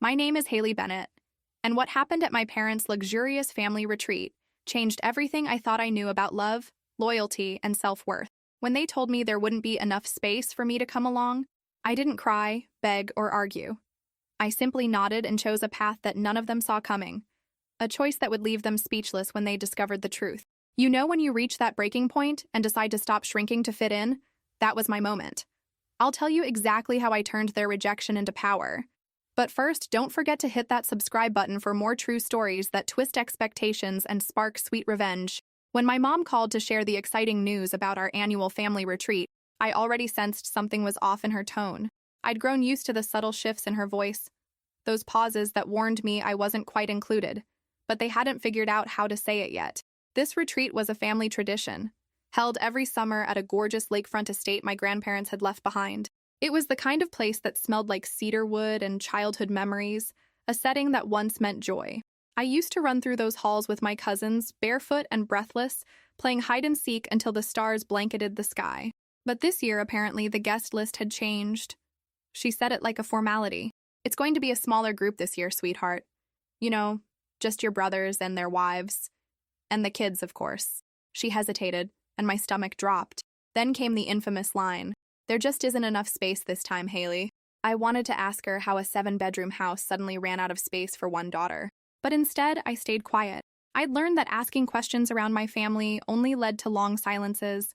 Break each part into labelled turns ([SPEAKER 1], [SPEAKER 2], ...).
[SPEAKER 1] My name is Haley Bennett, and what happened at my parents' luxurious family retreat changed everything I thought I knew about love, loyalty, and self-worth. When they told me there wouldn't be enough space for me to come along, I didn't cry, beg, or argue. I simply nodded and chose a path that none of them saw coming, a choice that would leave them speechless when they discovered the truth. You know when you reach that breaking point and decide to stop shrinking to fit in? That was my moment. I'll tell you exactly how I turned their rejection into power. But first, don't forget to hit that subscribe button for more true stories that twist expectations and spark sweet revenge. When my mom called to share the exciting news about our annual family retreat, I already sensed something was off in her tone. I'd grown used to the subtle shifts in her voice, those pauses that warned me I wasn't quite included, but they hadn't figured out how to say it yet. This retreat was a family tradition, held every summer at a gorgeous lakefront estate my grandparents had left behind. It was the kind of place that smelled like cedar wood and childhood memories, a setting that once meant joy. I used to run through those halls with my cousins, barefoot and breathless, playing hide-and-seek until the stars blanketed the sky. But this year, apparently, the guest list had changed. She said it like a formality. "It's going to be a smaller group this year, sweetheart. You know, just your brothers and their wives. And the kids, of course." She hesitated, and my stomach dropped. Then came the infamous line, "There just isn't enough space this time, Haley." I wanted to ask her how a 7-bedroom house suddenly ran out of space for one daughter. But instead, I stayed quiet. I'd learned that asking questions around my family only led to long silences,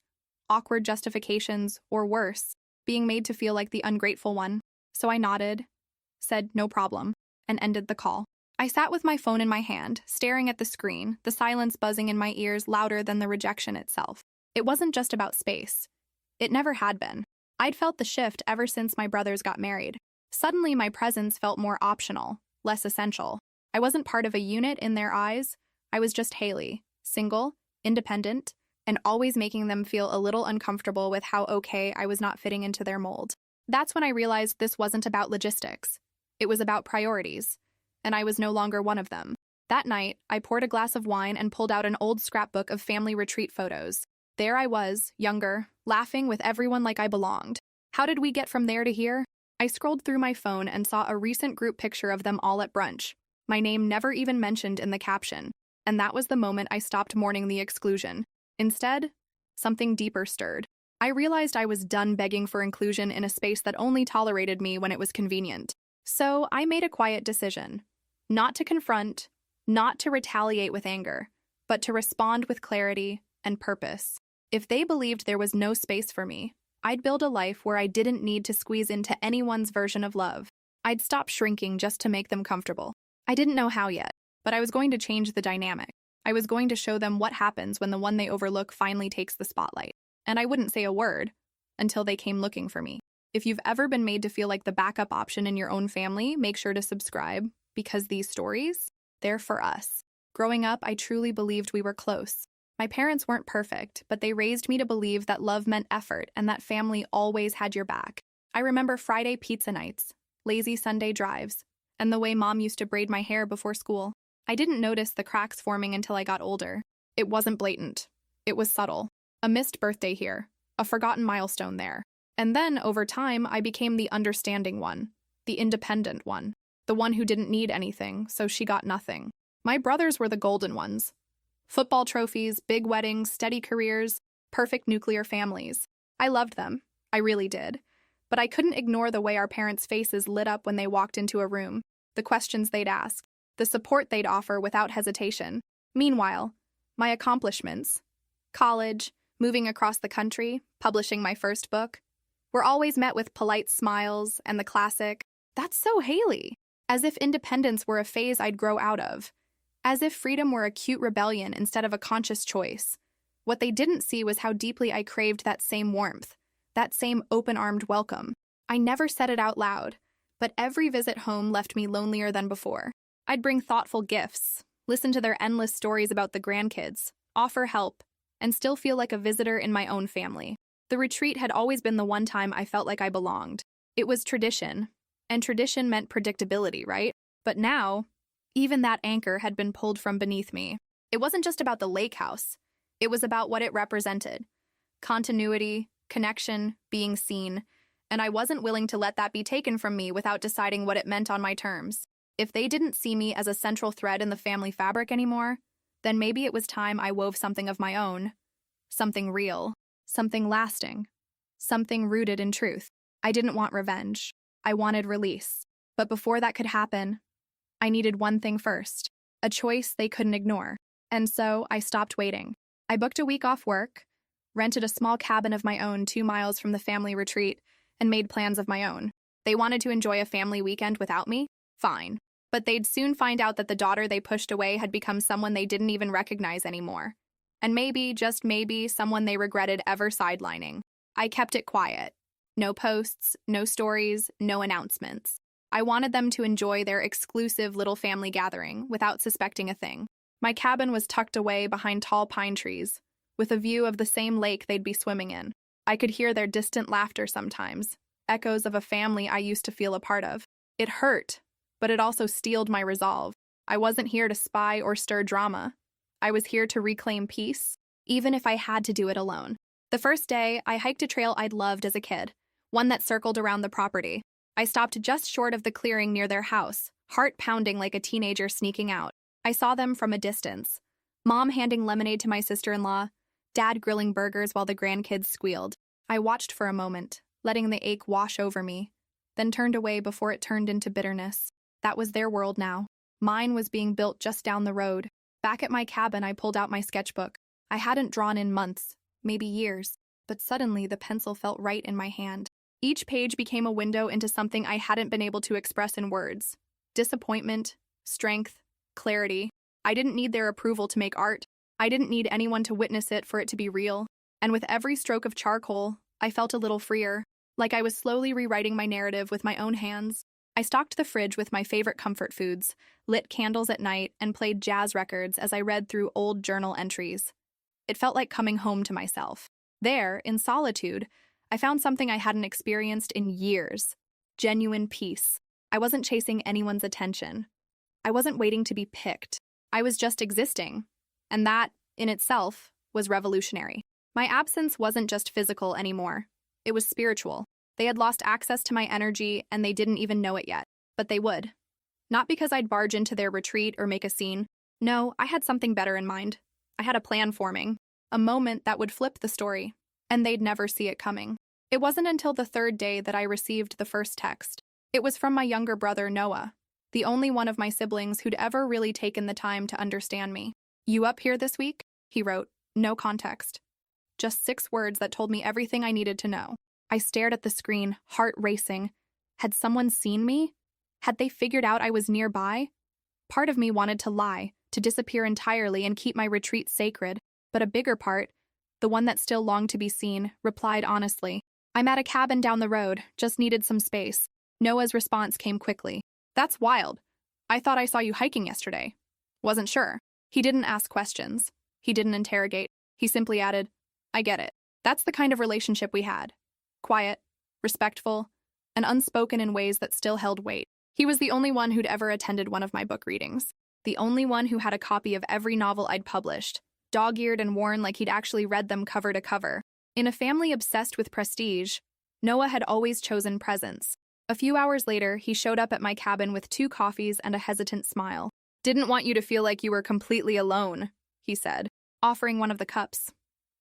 [SPEAKER 1] awkward justifications, or worse, being made to feel like the ungrateful one. So I nodded, said no problem, and ended the call. I sat with my phone in my hand, staring at the screen, the silence buzzing in my ears louder than the rejection itself. It wasn't just about space. It never had been. I'd felt the shift ever since my brothers got married. Suddenly, my presence felt more optional, less essential. I wasn't part of a unit in their eyes. I was just Haley, single, independent, and always making them feel a little uncomfortable with how okay I was not fitting into their mold. That's when I realized this wasn't about logistics. It was about priorities, and I was no longer one of them. That night, I poured a glass of wine and pulled out an old scrapbook of family retreat photos. There I was, younger, laughing with everyone like I belonged. How did we get from there to here? I scrolled through my phone and saw a recent group picture of them all at brunch. My name never even mentioned in the caption, and that was the moment I stopped mourning the exclusion. Instead, something deeper stirred. I realized I was done begging for inclusion in a space that only tolerated me when it was convenient. So I made a quiet decision. Not to confront, not to retaliate with anger, but to respond with clarity and purpose. If they believed there was no space for me, I'd build a life where I didn't need to squeeze into anyone's version of love. I'd stop shrinking just to make them comfortable. I didn't know how yet, but I was going to change the dynamic. I was going to show them what happens when the one they overlook finally takes the spotlight. And I wouldn't say a word until they came looking for me. If you've ever been made to feel like the backup option in your own family, make sure to subscribe, because these stories, they're for us. Growing up, I truly believed we were close. My parents weren't perfect, but they raised me to believe that love meant effort and that family always had your back. I remember Friday pizza nights, lazy Sunday drives, and the way Mom used to braid my hair before school. I didn't notice the cracks forming until I got older. It wasn't blatant. It was subtle. A missed birthday here, a forgotten milestone there. And then, over time, I became the understanding one, the independent one, the one who didn't need anything, so she got nothing. My brothers were the golden ones. Football trophies, big weddings, steady careers, perfect nuclear families. I loved them. I really did. But I couldn't ignore the way our parents' faces lit up when they walked into a room, the questions they'd ask, the support they'd offer without hesitation. Meanwhile, my accomplishments, college, moving across the country, publishing my first book, were always met with polite smiles and the classic, "That's so Haley," as if independence were a phase I'd grow out of, as if freedom were a cute rebellion instead of a conscious choice. What they didn't see was how deeply I craved that same warmth, that same open-armed welcome. I never said it out loud, but every visit home left me lonelier than before. I'd bring thoughtful gifts, listen to their endless stories about the grandkids, offer help, and still feel like a visitor in my own family. The retreat had always been the one time I felt like I belonged. It was tradition, and tradition meant predictability, right? But now, even that anchor had been pulled from beneath me. It wasn't just about the lake house. It was about what it represented. Continuity, connection, being seen, and I wasn't willing to let that be taken from me without deciding what it meant on my terms. If they didn't see me as a central thread in the family fabric anymore, then maybe it was time I wove something of my own. Something real. Something lasting. Something rooted in truth. I didn't want revenge. I wanted release. But before that could happen, I needed one thing first. A choice they couldn't ignore. And so I stopped waiting. I booked a week off work, rented a small cabin of my own 2 miles from the family retreat, and made plans of my own. They wanted to enjoy a family weekend without me? Fine. But they'd soon find out that the daughter they pushed away had become someone they didn't even recognize anymore. And maybe, just maybe, someone they regretted ever sidelining. I kept it quiet. No posts, no stories, no announcements. I wanted them to enjoy their exclusive little family gathering without suspecting a thing. My cabin was tucked away behind tall pine trees, with a view of the same lake they'd be swimming in. I could hear their distant laughter sometimes, echoes of a family I used to feel a part of. It hurt, but it also steeled my resolve. I wasn't here to spy or stir drama. I was here to reclaim peace, even if I had to do it alone. The first day, I hiked a trail I'd loved as a kid, one that circled around the property. I stopped just short of the clearing near their house, heart pounding like a teenager sneaking out. I saw them from a distance. Mom handing lemonade to my sister-in-law, Dad grilling burgers while the grandkids squealed. I watched for a moment, letting the ache wash over me, then turned away before it turned into bitterness. That was their world now. Mine was being built just down the road. Back at my cabin, I pulled out my sketchbook. I hadn't drawn in months, maybe years, but suddenly the pencil felt right in my hand. Each page became a window into something I hadn't been able to express in words. Disappointment, strength, clarity. I didn't need their approval to make art. I didn't need anyone to witness it for it to be real. And with every stroke of charcoal, I felt a little freer, like I was slowly rewriting my narrative with my own hands. I stocked the fridge with my favorite comfort foods, lit candles at night, and played jazz records as I read through old journal entries. It felt like coming home to myself. There, in solitude, I found something I hadn't experienced in years. Genuine peace. I wasn't chasing anyone's attention. I wasn't waiting to be picked. I was just existing. And that, in itself, was revolutionary. My absence wasn't just physical anymore. It was spiritual. They had lost access to my energy, and they didn't even know it yet. But they would. Not because I'd barge into their retreat or make a scene. No, I had something better in mind. I had a plan forming. A moment that would flip the story. And they'd never see it coming. It wasn't until the third day that I received the first text. It was from my younger brother, Noah, the only one of my siblings who'd ever really taken the time to understand me. "You up here this week?" he wrote. No context. Just 6 words that told me everything I needed to know. I stared at the screen, heart racing. Had someone seen me? Had they figured out I was nearby? Part of me wanted to lie, to disappear entirely and keep my retreat sacred, but a bigger part, the one that still longed to be seen, replied honestly. "I'm at a cabin down the road, just needed some space." Noah's response came quickly. "That's wild. I thought I saw you hiking yesterday." Wasn't sure. He didn't ask questions. He didn't interrogate. He simply added, "I get it." That's the kind of relationship we had. Quiet, respectful, and unspoken in ways that still held weight. He was the only one who'd ever attended one of my book readings. The only one who had a copy of every novel I'd published, dog-eared and worn like he'd actually read them cover to cover. In a family obsessed with prestige, Noah had always chosen presence. A few hours later, he showed up at my cabin with 2 coffees and a hesitant smile. "Didn't want you to feel like you were completely alone," he said, offering one of the cups.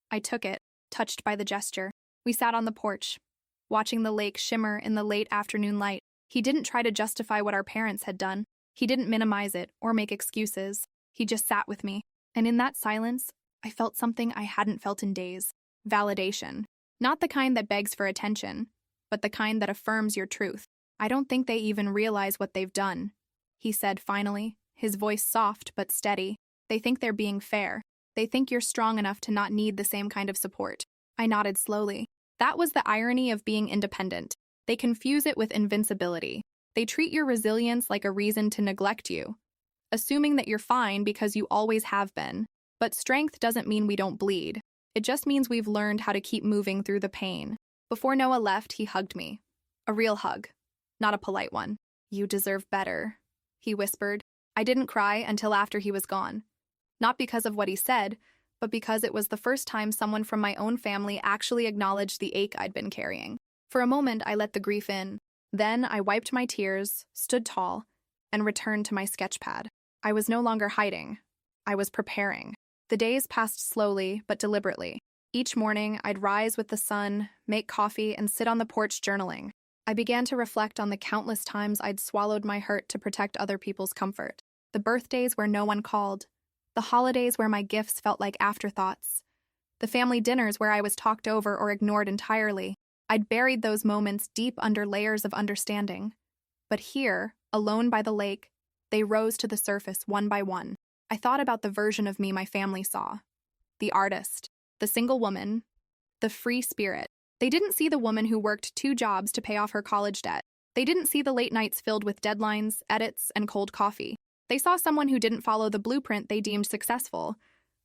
[SPEAKER 1] I took it, touched by the gesture. We sat on the porch, watching the lake shimmer in the late afternoon light. He didn't try to justify what our parents had done. He didn't minimize it or make excuses. He just sat with me. And in that silence, I felt something I hadn't felt in days. Validation. Not the kind that begs for attention, but the kind that affirms your truth. "I don't think they even realize what they've done," he said finally, his voice soft but steady. "They think they're being fair. They think you're strong enough to not need the same kind of support." I nodded slowly. That was the irony of being independent. They confuse it with invincibility. They treat your resilience like a reason to neglect you, assuming that you're fine because you always have been. But strength doesn't mean we don't bleed. It just means we've learned how to keep moving through the pain. Before Noah left, he hugged me. A real hug, not a polite one. "You deserve better," he whispered. I didn't cry until after he was gone. Not because of what he said, but because it was the first time someone from my own family actually acknowledged the ache I'd been carrying. For a moment, I let the grief in. Then I wiped my tears, stood tall, and returned to my sketch pad. I was no longer hiding. I was preparing. The days passed slowly but deliberately. Each morning, I'd rise with the sun, make coffee, and sit on the porch journaling. I began to reflect on the countless times I'd swallowed my hurt to protect other people's comfort. The birthdays where no one called. The holidays where my gifts felt like afterthoughts. The family dinners where I was talked over or ignored entirely. I'd buried those moments deep under layers of understanding. But here, alone by the lake, they rose to the surface one by one. I thought about the version of me my family saw. The artist, the single woman, the free spirit. They didn't see the woman who worked 2 jobs to pay off her college debt. They didn't see the late nights filled with deadlines, edits, and cold coffee. They saw someone who didn't follow the blueprint they deemed successful,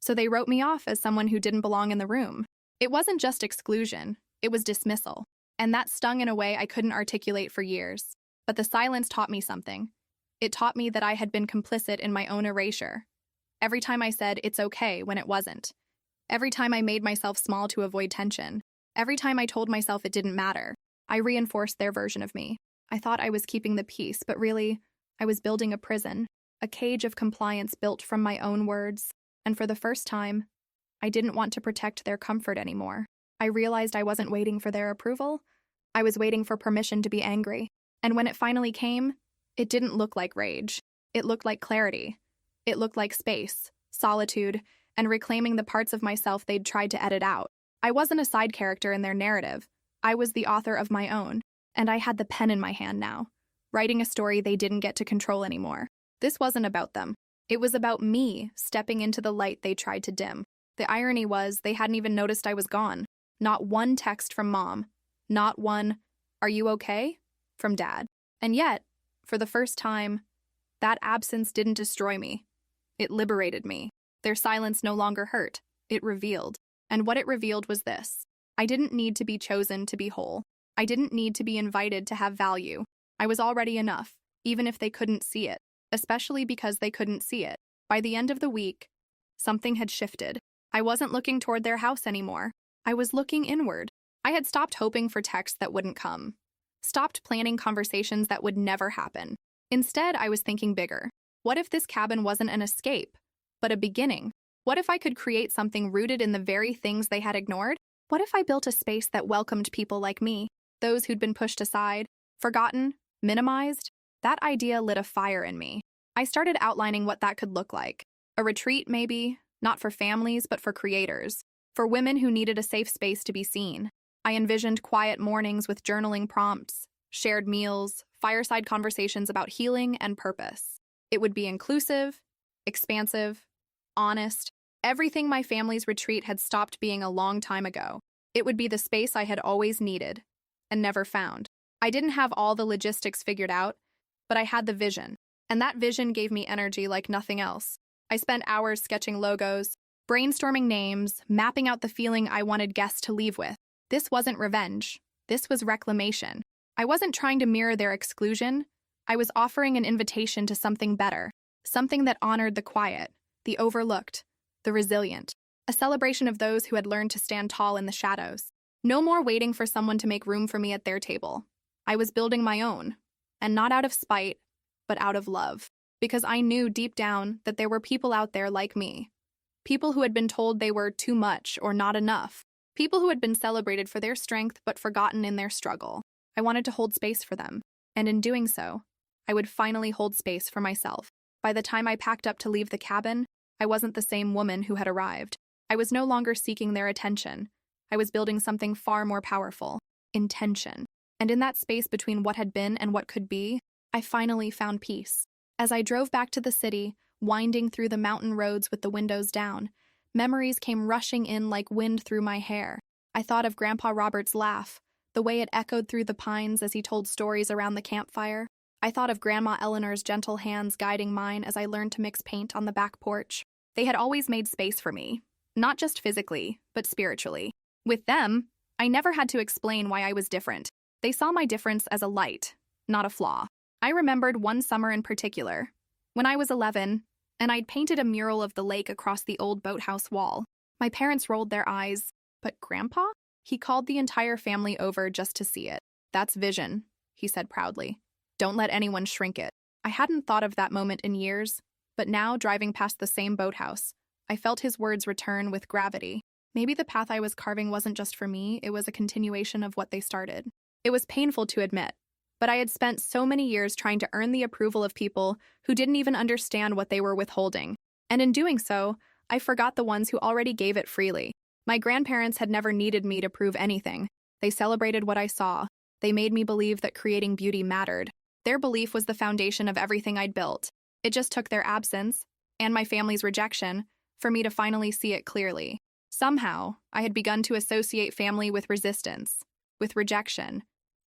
[SPEAKER 1] so they wrote me off as someone who didn't belong in the room. It wasn't just exclusion, it was dismissal. And that stung in a way I couldn't articulate for years. But the silence taught me something. It taught me that I had been complicit in my own erasure. Every time I said, "It's okay," when it wasn't. Every time I made myself small to avoid tension. Every time I told myself it didn't matter. I reinforced their version of me. I thought I was keeping the peace, but really, I was building a prison. A cage of compliance built from my own words. And for the first time, I didn't want to protect their comfort anymore. I realized I wasn't waiting for their approval. I was waiting for permission to be angry. And when it finally came, it didn't look like rage. It looked like clarity. It looked like space, solitude, and reclaiming the parts of myself they'd tried to edit out. I wasn't a side character in their narrative. I was the author of my own, and I had the pen in my hand now, writing a story they didn't get to control anymore. This wasn't about them. It was about me stepping into the light they tried to dim. The irony was they hadn't even noticed I was gone. Not one text from Mom. Not one, "Are you okay?" from Dad. And yet, for the first time, that absence didn't destroy me. It liberated me. Their silence no longer hurt. It revealed. And what it revealed was this. I didn't need to be chosen to be whole. I didn't need to be invited to have value. I was already enough, even if they couldn't see it. Especially because they couldn't see it. By the end of the week, something had shifted. I wasn't looking toward their house anymore. I was looking inward. I had stopped hoping for texts that wouldn't come. Stopped planning conversations that would never happen. Instead, I was thinking bigger. What if this cabin wasn't an escape, but a beginning? What if I could create something rooted in the very things they had ignored? What if I built a space that welcomed people like me, those who'd been pushed aside, forgotten, minimized? That idea lit a fire in me. I started outlining what that could look like. A retreat, maybe, not for families, but for creators. For women who needed a safe space to be seen. I envisioned quiet mornings with journaling prompts, shared meals, fireside conversations about healing and purpose. It would be inclusive, expansive, honest, everything my family's retreat had stopped being a long time ago. It would be the space I had always needed and never found. I didn't have all the logistics figured out, but I had the vision, and that vision gave me energy like nothing else. I spent hours sketching logos, brainstorming names, mapping out the feeling I wanted guests to leave with. This wasn't revenge. This was reclamation. I wasn't trying to mirror their exclusion. I was offering an invitation to something better, something that honored the quiet, the overlooked, the resilient, a celebration of those who had learned to stand tall in the shadows. No more waiting for someone to make room for me at their table. I was building my own, and not out of spite, but out of love, because I knew deep down that there were people out there like me, people who had been told they were too much or not enough, people who had been celebrated for their strength but forgotten in their struggle. I wanted to hold space for them, and in doing so, I would finally hold space for myself. By the time I packed up to leave the cabin, I wasn't the same woman who had arrived. I was no longer seeking their attention. I was building something far more powerful, intention. And in that space between what had been and what could be, I finally found peace. As I drove back to the city, winding through the mountain roads with the windows down, memories came rushing in like wind through my hair. I thought of Grandpa Robert's laugh, the way it echoed through the pines as he told stories around the campfire. I thought of Grandma Eleanor's gentle hands guiding mine as I learned to mix paint on the back porch. They had always made space for me, not just physically, but spiritually. With them, I never had to explain why I was different. They saw my difference as a light, not a flaw. I remembered one summer in particular, when I was 11, and I'd painted a mural of the lake across the old boathouse wall. My parents rolled their eyes. "But Grandpa?" He called the entire family over just to see it. "That's vision," he said proudly. "Don't let anyone shrink it." I hadn't thought of that moment in years, but now, driving past the same boathouse, I felt his words return with gravity. Maybe the path I was carving wasn't just for me, it was a continuation of what they started. It was painful to admit, but I had spent so many years trying to earn the approval of people who didn't even understand what they were withholding. And in doing so, I forgot the ones who already gave it freely. My grandparents had never needed me to prove anything. They celebrated what I saw. They made me believe that creating beauty mattered. Their belief was the foundation of everything I'd built. It just took their absence, and my family's rejection, for me to finally see it clearly. Somehow, I had begun to associate family with resistance, with rejection,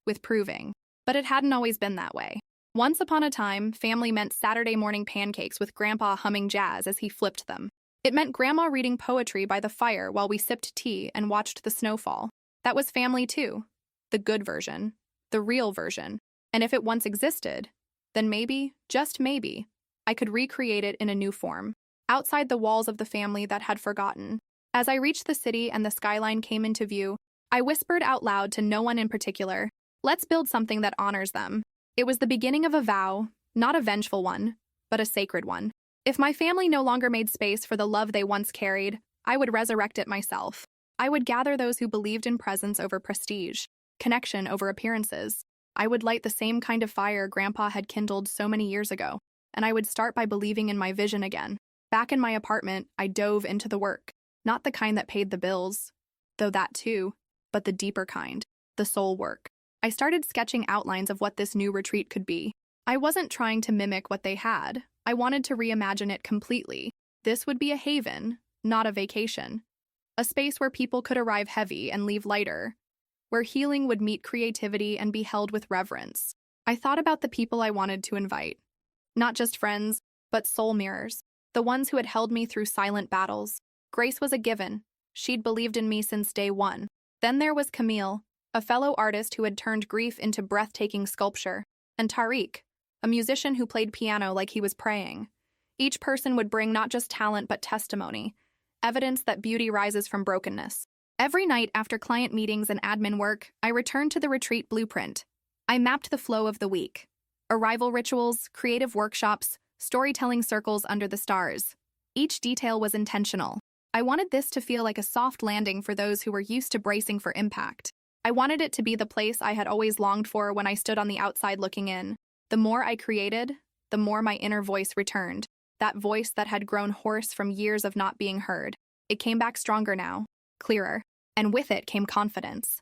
[SPEAKER 1] with proving. But it hadn't always been that way. Once upon a time, family meant Saturday morning pancakes with Grandpa humming jazz as he flipped them. It meant Grandma reading poetry by the fire while we sipped tea and watched the snowfall. That was family too. The good version. The real version. And if it once existed, then maybe, just maybe, I could recreate it in a new form, outside the walls of the family that had forgotten. As I reached the city and the skyline came into view, I whispered out loud to no one in particular, "Let's build something that honors them." It was the beginning of a vow, not a vengeful one, but a sacred one. If my family no longer made space for the love they once carried, I would resurrect it myself. I would gather those who believed in presence over prestige, connection over appearances. I would light the same kind of fire Grandpa had kindled so many years ago, and I would start by believing in my vision again. Back in my apartment, I dove into the work. Not the kind that paid the bills, though that too, but the deeper kind, the soul work. I started sketching outlines of what this new retreat could be. I wasn't trying to mimic what they had. I wanted to reimagine it completely. This would be a haven, not a vacation. A space where people could arrive heavy and leave lighter, where healing would meet creativity and be held with reverence. I thought about the people I wanted to invite. Not just friends, but soul mirrors. The ones who had held me through silent battles. Grace was a given. She'd believed in me since day one. Then there was Camille, a fellow artist who had turned grief into breathtaking sculpture, and Tariq, a musician who played piano like he was praying. Each person would bring not just talent but testimony, evidence that beauty rises from brokenness. Every night after client meetings and admin work, I returned to the retreat blueprint. I mapped the flow of the week. Arrival rituals, creative workshops, storytelling circles under the stars. Each detail was intentional. I wanted this to feel like a soft landing for those who were used to bracing for impact. I wanted it to be the place I had always longed for when I stood on the outside looking in. The more I created, the more my inner voice returned. That voice that had grown hoarse from years of not being heard. It came back stronger now, clearer, and with it came confidence.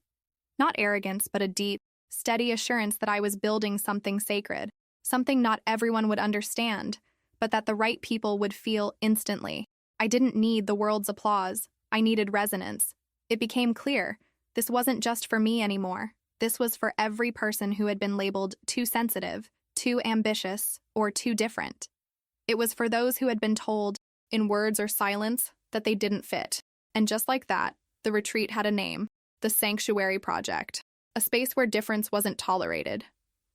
[SPEAKER 1] Not arrogance, but a deep, steady assurance that I was building something sacred, something not everyone would understand, but that the right people would feel instantly. I didn't need the world's applause. I needed resonance. It became clear. This wasn't just for me anymore. This was for every person who had been labeled too sensitive, too ambitious, or too different. It was for those who had been told, in words or silence, that they didn't fit. And just like that, the retreat had a name, the Sanctuary Project. A space where difference wasn't tolerated.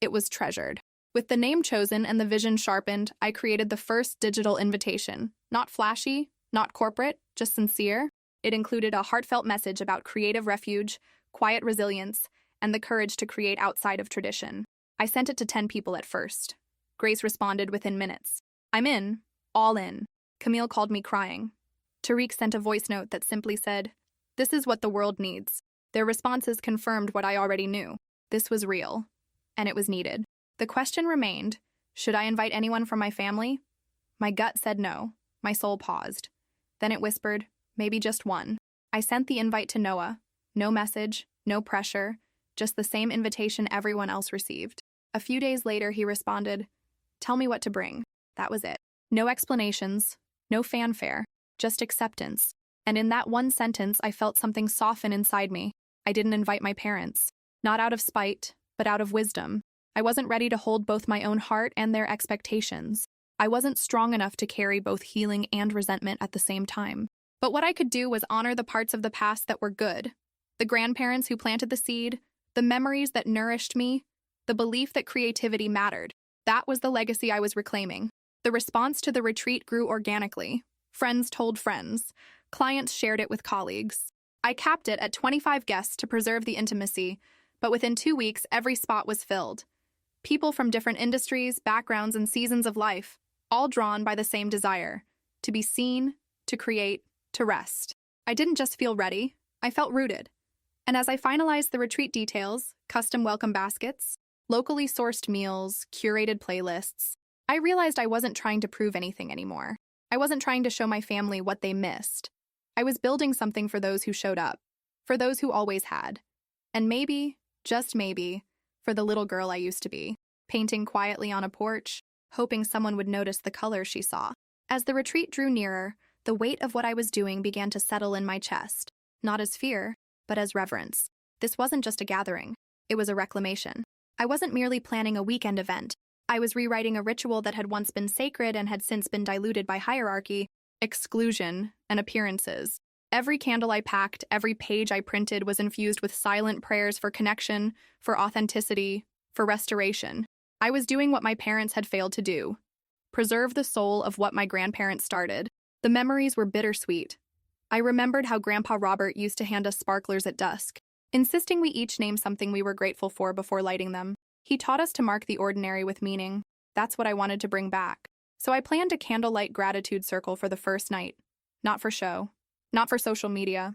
[SPEAKER 1] It was treasured. With the name chosen and the vision sharpened, I created the first digital invitation. Not flashy, not corporate, just sincere. It included a heartfelt message about creative refuge, quiet resilience, and the courage to create outside of tradition. I sent it to 10 people at first. Grace responded within minutes. "I'm in, all in." Camille called me crying. Tariq sent a voice note that simply said, "This is what the world needs." Their responses confirmed what I already knew. This was real, and it was needed. The question remained, should I invite anyone from my family? My gut said no. My soul paused. Then it whispered, maybe just one. I sent the invite to Noah. No message, no pressure, just the same invitation everyone else received. A few days later, he responded, "Tell me what to bring." That was it. No explanations, no fanfare, just acceptance. And in that one sentence, I felt something soften inside me. I didn't invite my parents. Not out of spite, but out of wisdom. I wasn't ready to hold both my own heart and their expectations. I wasn't strong enough to carry both healing and resentment at the same time. But what I could do was honor the parts of the past that were good. The grandparents who planted the seed, the memories that nourished me, the belief that creativity mattered. That was the legacy I was reclaiming. The response to the retreat grew organically. Friends told friends. Clients shared it with colleagues. I capped it at 25 guests to preserve the intimacy, but within 2 weeks, every spot was filled. People from different industries, backgrounds, and seasons of life, all drawn by the same desire to be seen, to create, to rest. I didn't just feel ready, I felt rooted. And as I finalized the retreat details, custom welcome baskets, locally sourced meals, curated playlists, I realized I wasn't trying to prove anything anymore. I wasn't trying to show my family what they missed. I was building something for those who showed up, for those who always had. And maybe, just maybe, for the little girl I used to be, painting quietly on a porch, hoping someone would notice the color she saw. As the retreat drew nearer, the weight of what I was doing began to settle in my chest, not as fear, but as reverence. This wasn't just a gathering, it was a reclamation. I wasn't merely planning a weekend event. I was rewriting a ritual that had once been sacred and had since been diluted by hierarchy, exclusion, and appearances. Every candle I packed, every page I printed was infused with silent prayers for connection, for authenticity, for restoration. I was doing what my parents had failed to do: preserve the soul of what my grandparents started. The memories were bittersweet. I remembered how Grandpa Robert used to hand us sparklers at dusk, insisting we each name something we were grateful for before lighting them. He taught us to mark the ordinary with meaning. That's what I wanted to bring back. So I planned a candlelight gratitude circle for the first night. Not for show, not for social media,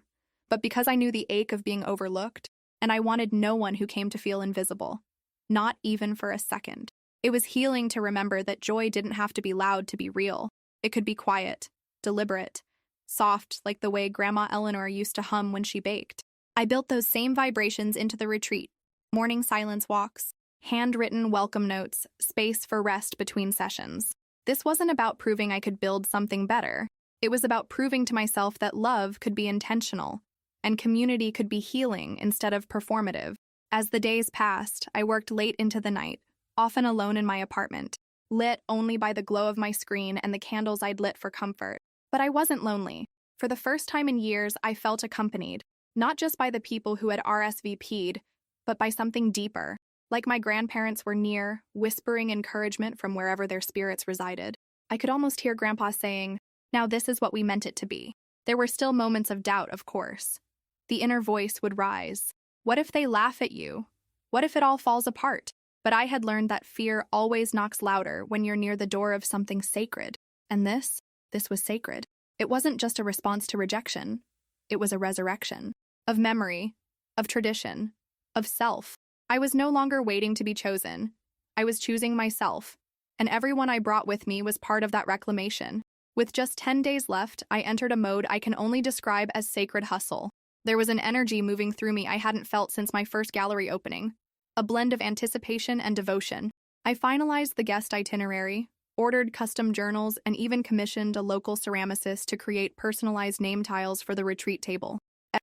[SPEAKER 1] but because I knew the ache of being overlooked, and I wanted no one who came to feel invisible. Not even for a second. It was healing to remember that joy didn't have to be loud to be real. It could be quiet, deliberate, soft, like the way Grandma Eleanor used to hum when she baked. I built those same vibrations into the retreat: morning silence walks, handwritten welcome notes, space for rest between sessions. This wasn't about proving I could build something better. It was about proving to myself that love could be intentional, and community could be healing instead of performative. As the days passed, I worked late into the night, often alone in my apartment, lit only by the glow of my screen and the candles I'd lit for comfort. But I wasn't lonely. For the first time in years, I felt accompanied, not just by the people who had RSVP'd, but by something deeper. Like my grandparents were near, whispering encouragement from wherever their spirits resided. I could almost hear Grandpa saying, "Now this is what we meant it to be." There were still moments of doubt, of course. The inner voice would rise. What if they laugh at you? What if it all falls apart? But I had learned that fear always knocks louder when you're near the door of something sacred. And this was sacred. It wasn't just a response to rejection. It was a resurrection. Of memory, of tradition, of self. I was no longer waiting to be chosen. I was choosing myself. And everyone I brought with me was part of that reclamation. With just 10 days left, I entered a mode I can only describe as sacred hustle. There was an energy moving through me I hadn't felt since my first gallery opening. A blend of anticipation and devotion. I finalized the guest itinerary, ordered custom journals, and even commissioned a local ceramicist to create personalized name tiles for the retreat table.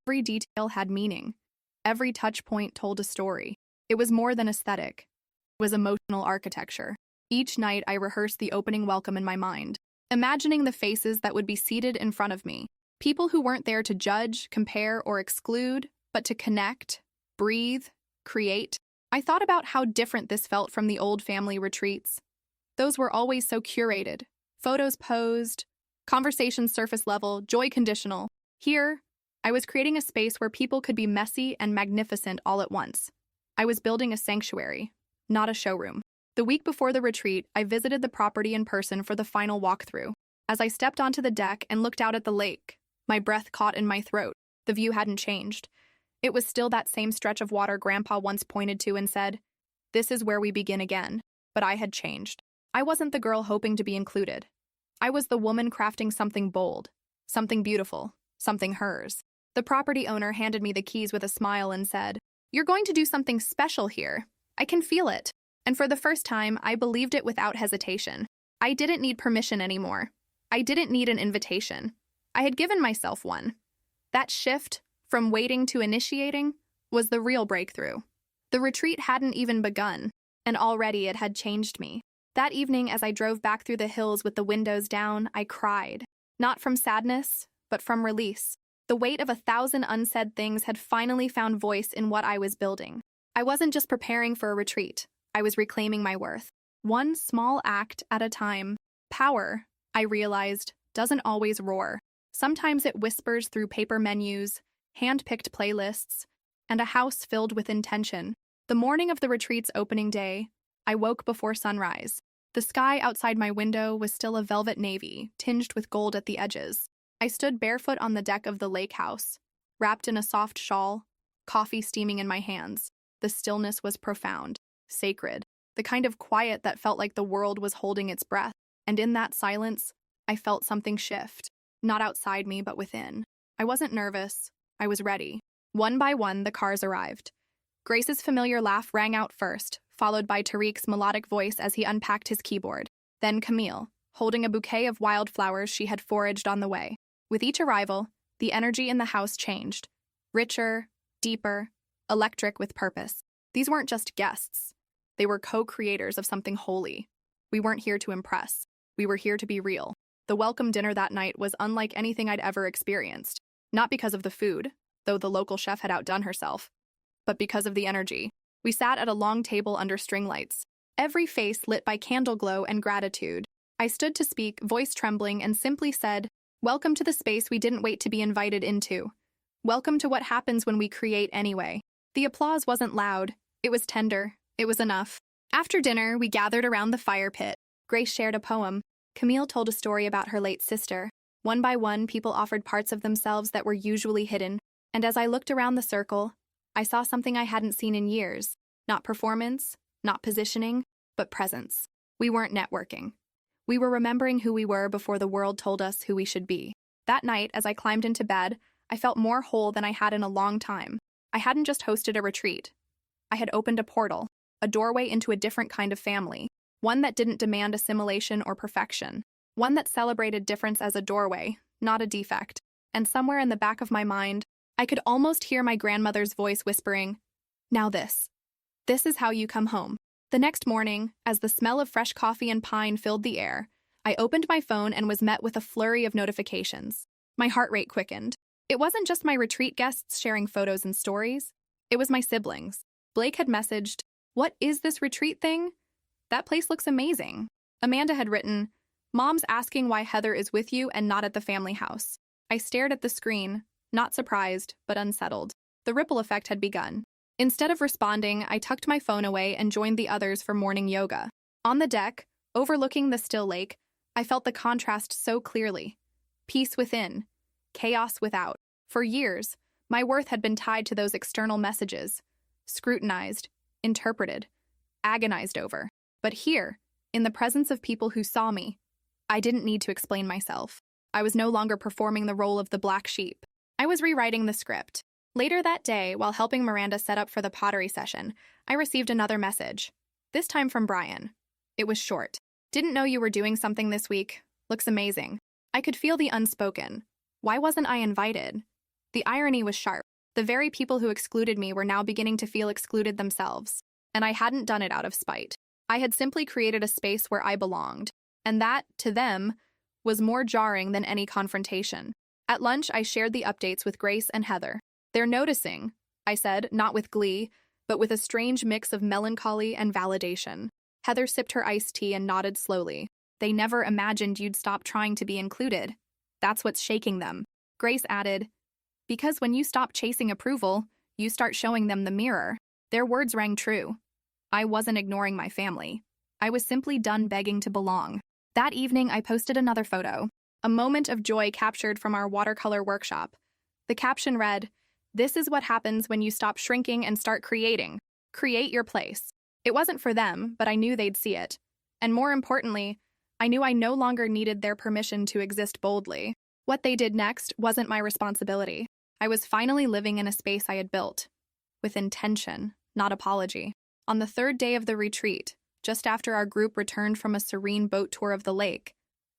[SPEAKER 1] Every detail had meaning. Every touch point told a story. It was more than aesthetic. It was emotional architecture. Each night I rehearsed the opening welcome in my mind, imagining the faces that would be seated in front of me. People who weren't there to judge, compare, or exclude, but to connect, breathe, create. I thought about how different this felt from the old family retreats. Those were always so curated. Photos posed, conversations surface level, joy conditional. Here, I was creating a space where people could be messy and magnificent all at once. I was building a sanctuary, not a showroom. The week before the retreat, I visited the property in person for the final walkthrough. As I stepped onto the deck and looked out at the lake, my breath caught in my throat. The view hadn't changed. It was still that same stretch of water Grandpa once pointed to and said, "This is where we begin again." But I had changed. I wasn't the girl hoping to be included. I was the woman crafting something bold, something beautiful, something hers. The property owner handed me the keys with a smile and said, "You're going to do something special here. I can feel it." And for the first time, I believed it without hesitation. I didn't need permission anymore. I didn't need an invitation. I had given myself one. That shift, from waiting to initiating, was the real breakthrough. The retreat hadn't even begun, and already it had changed me. That evening, as I drove back through the hills with the windows down, I cried. Not from sadness, but from release. The weight of 1,000 unsaid things had finally found voice in what I was building. I wasn't just preparing for a retreat. I was reclaiming my worth. One small act at a time. Power, I realized, doesn't always roar. Sometimes it whispers through paper menus, hand-picked playlists, and a house filled with intention. The morning of the retreat's opening day, I woke before sunrise. The sky outside my window was still a velvet navy, tinged with gold at the edges. I stood barefoot on the deck of the lake house, wrapped in a soft shawl, coffee steaming in my hands. The stillness was profound, sacred, the kind of quiet that felt like the world was holding its breath. And in that silence, I felt something shift, not outside me, but within. I wasn't nervous. I was ready. One by one, the cars arrived. Grace's familiar laugh rang out first, followed by Tariq's melodic voice as he unpacked his keyboard. Then Camille, holding a bouquet of wildflowers she had foraged on the way. With each arrival, the energy in the house changed. Richer, deeper, electric with purpose. These weren't just guests. They were co-creators of something holy. We weren't here to impress. We were here to be real. The welcome dinner that night was unlike anything I'd ever experienced. Not because of the food, though the local chef had outdone herself, but because of the energy. We sat at a long table under string lights, every face lit by candle glow and gratitude. I stood to speak, voice trembling, and simply said, "Welcome to the space we didn't wait to be invited into. Welcome to what happens when we create anyway." The applause wasn't loud. It was tender. It was enough. After dinner, we gathered around the fire pit. Grace shared a poem. Camille told a story about her late sister. One by one, people offered parts of themselves that were usually hidden. And as I looked around the circle, I saw something I hadn't seen in years. Not performance, not positioning, but presence. We weren't networking. We were remembering who we were before the world told us who we should be. That night, as I climbed into bed, I felt more whole than I had in a long time. I hadn't just hosted a retreat. I had opened a portal, a doorway into a different kind of family, one that didn't demand assimilation or perfection, one that celebrated difference as a doorway, not a defect. And somewhere in the back of my mind, I could almost hear my grandmother's voice whispering, "Now this. This is how you come home." The next morning, as the smell of fresh coffee and pine filled the air, I opened my phone and was met with a flurry of notifications. My heart rate quickened. It wasn't just my retreat guests sharing photos and stories. It was my siblings. Blake had messaged, "What is this retreat thing? That place looks amazing." Amanda had written, "Mom's asking why Heather is with you and not at the family house." I stared at the screen, not surprised, but unsettled. The ripple effect had begun. Instead of responding, I tucked my phone away and joined the others for morning yoga. On the deck, overlooking the still lake, I felt the contrast so clearly. Peace within, chaos without. For years, my worth had been tied to those external messages, scrutinized, interpreted, agonized over. But here, in the presence of people who saw me, I didn't need to explain myself. I was no longer performing the role of the black sheep. I was rewriting the script. Later that day, while helping Miranda set up for the pottery session, I received another message, this time from Brian. It was short. "Didn't know you were doing something this week. Looks amazing." I could feel the unspoken. Why wasn't I invited? The irony was sharp. The very people who excluded me were now beginning to feel excluded themselves. And I hadn't done it out of spite. I had simply created a space where I belonged. And that, to them, was more jarring than any confrontation. At lunch, I shared the updates with Grace and Heather. "They're noticing," I said, not with glee, but with a strange mix of melancholy and validation. Heather sipped her iced tea and nodded slowly. "They never imagined you'd stop trying to be included. That's what's shaking them." Grace added, "Because when you stop chasing approval, you start showing them the mirror." Their words rang true. I wasn't ignoring my family. I was simply done begging to belong. That evening, I posted another photo, a moment of joy captured from our watercolor workshop. The caption read, "This is what happens when you stop shrinking and start creating. Create your place." It wasn't for them, but I knew they'd see it. And more importantly, I knew I no longer needed their permission to exist boldly. What they did next wasn't my responsibility. I was finally living in a space I had built, with intention, not apology. On the third day of the retreat, just after our group returned from a serene boat tour of the lake,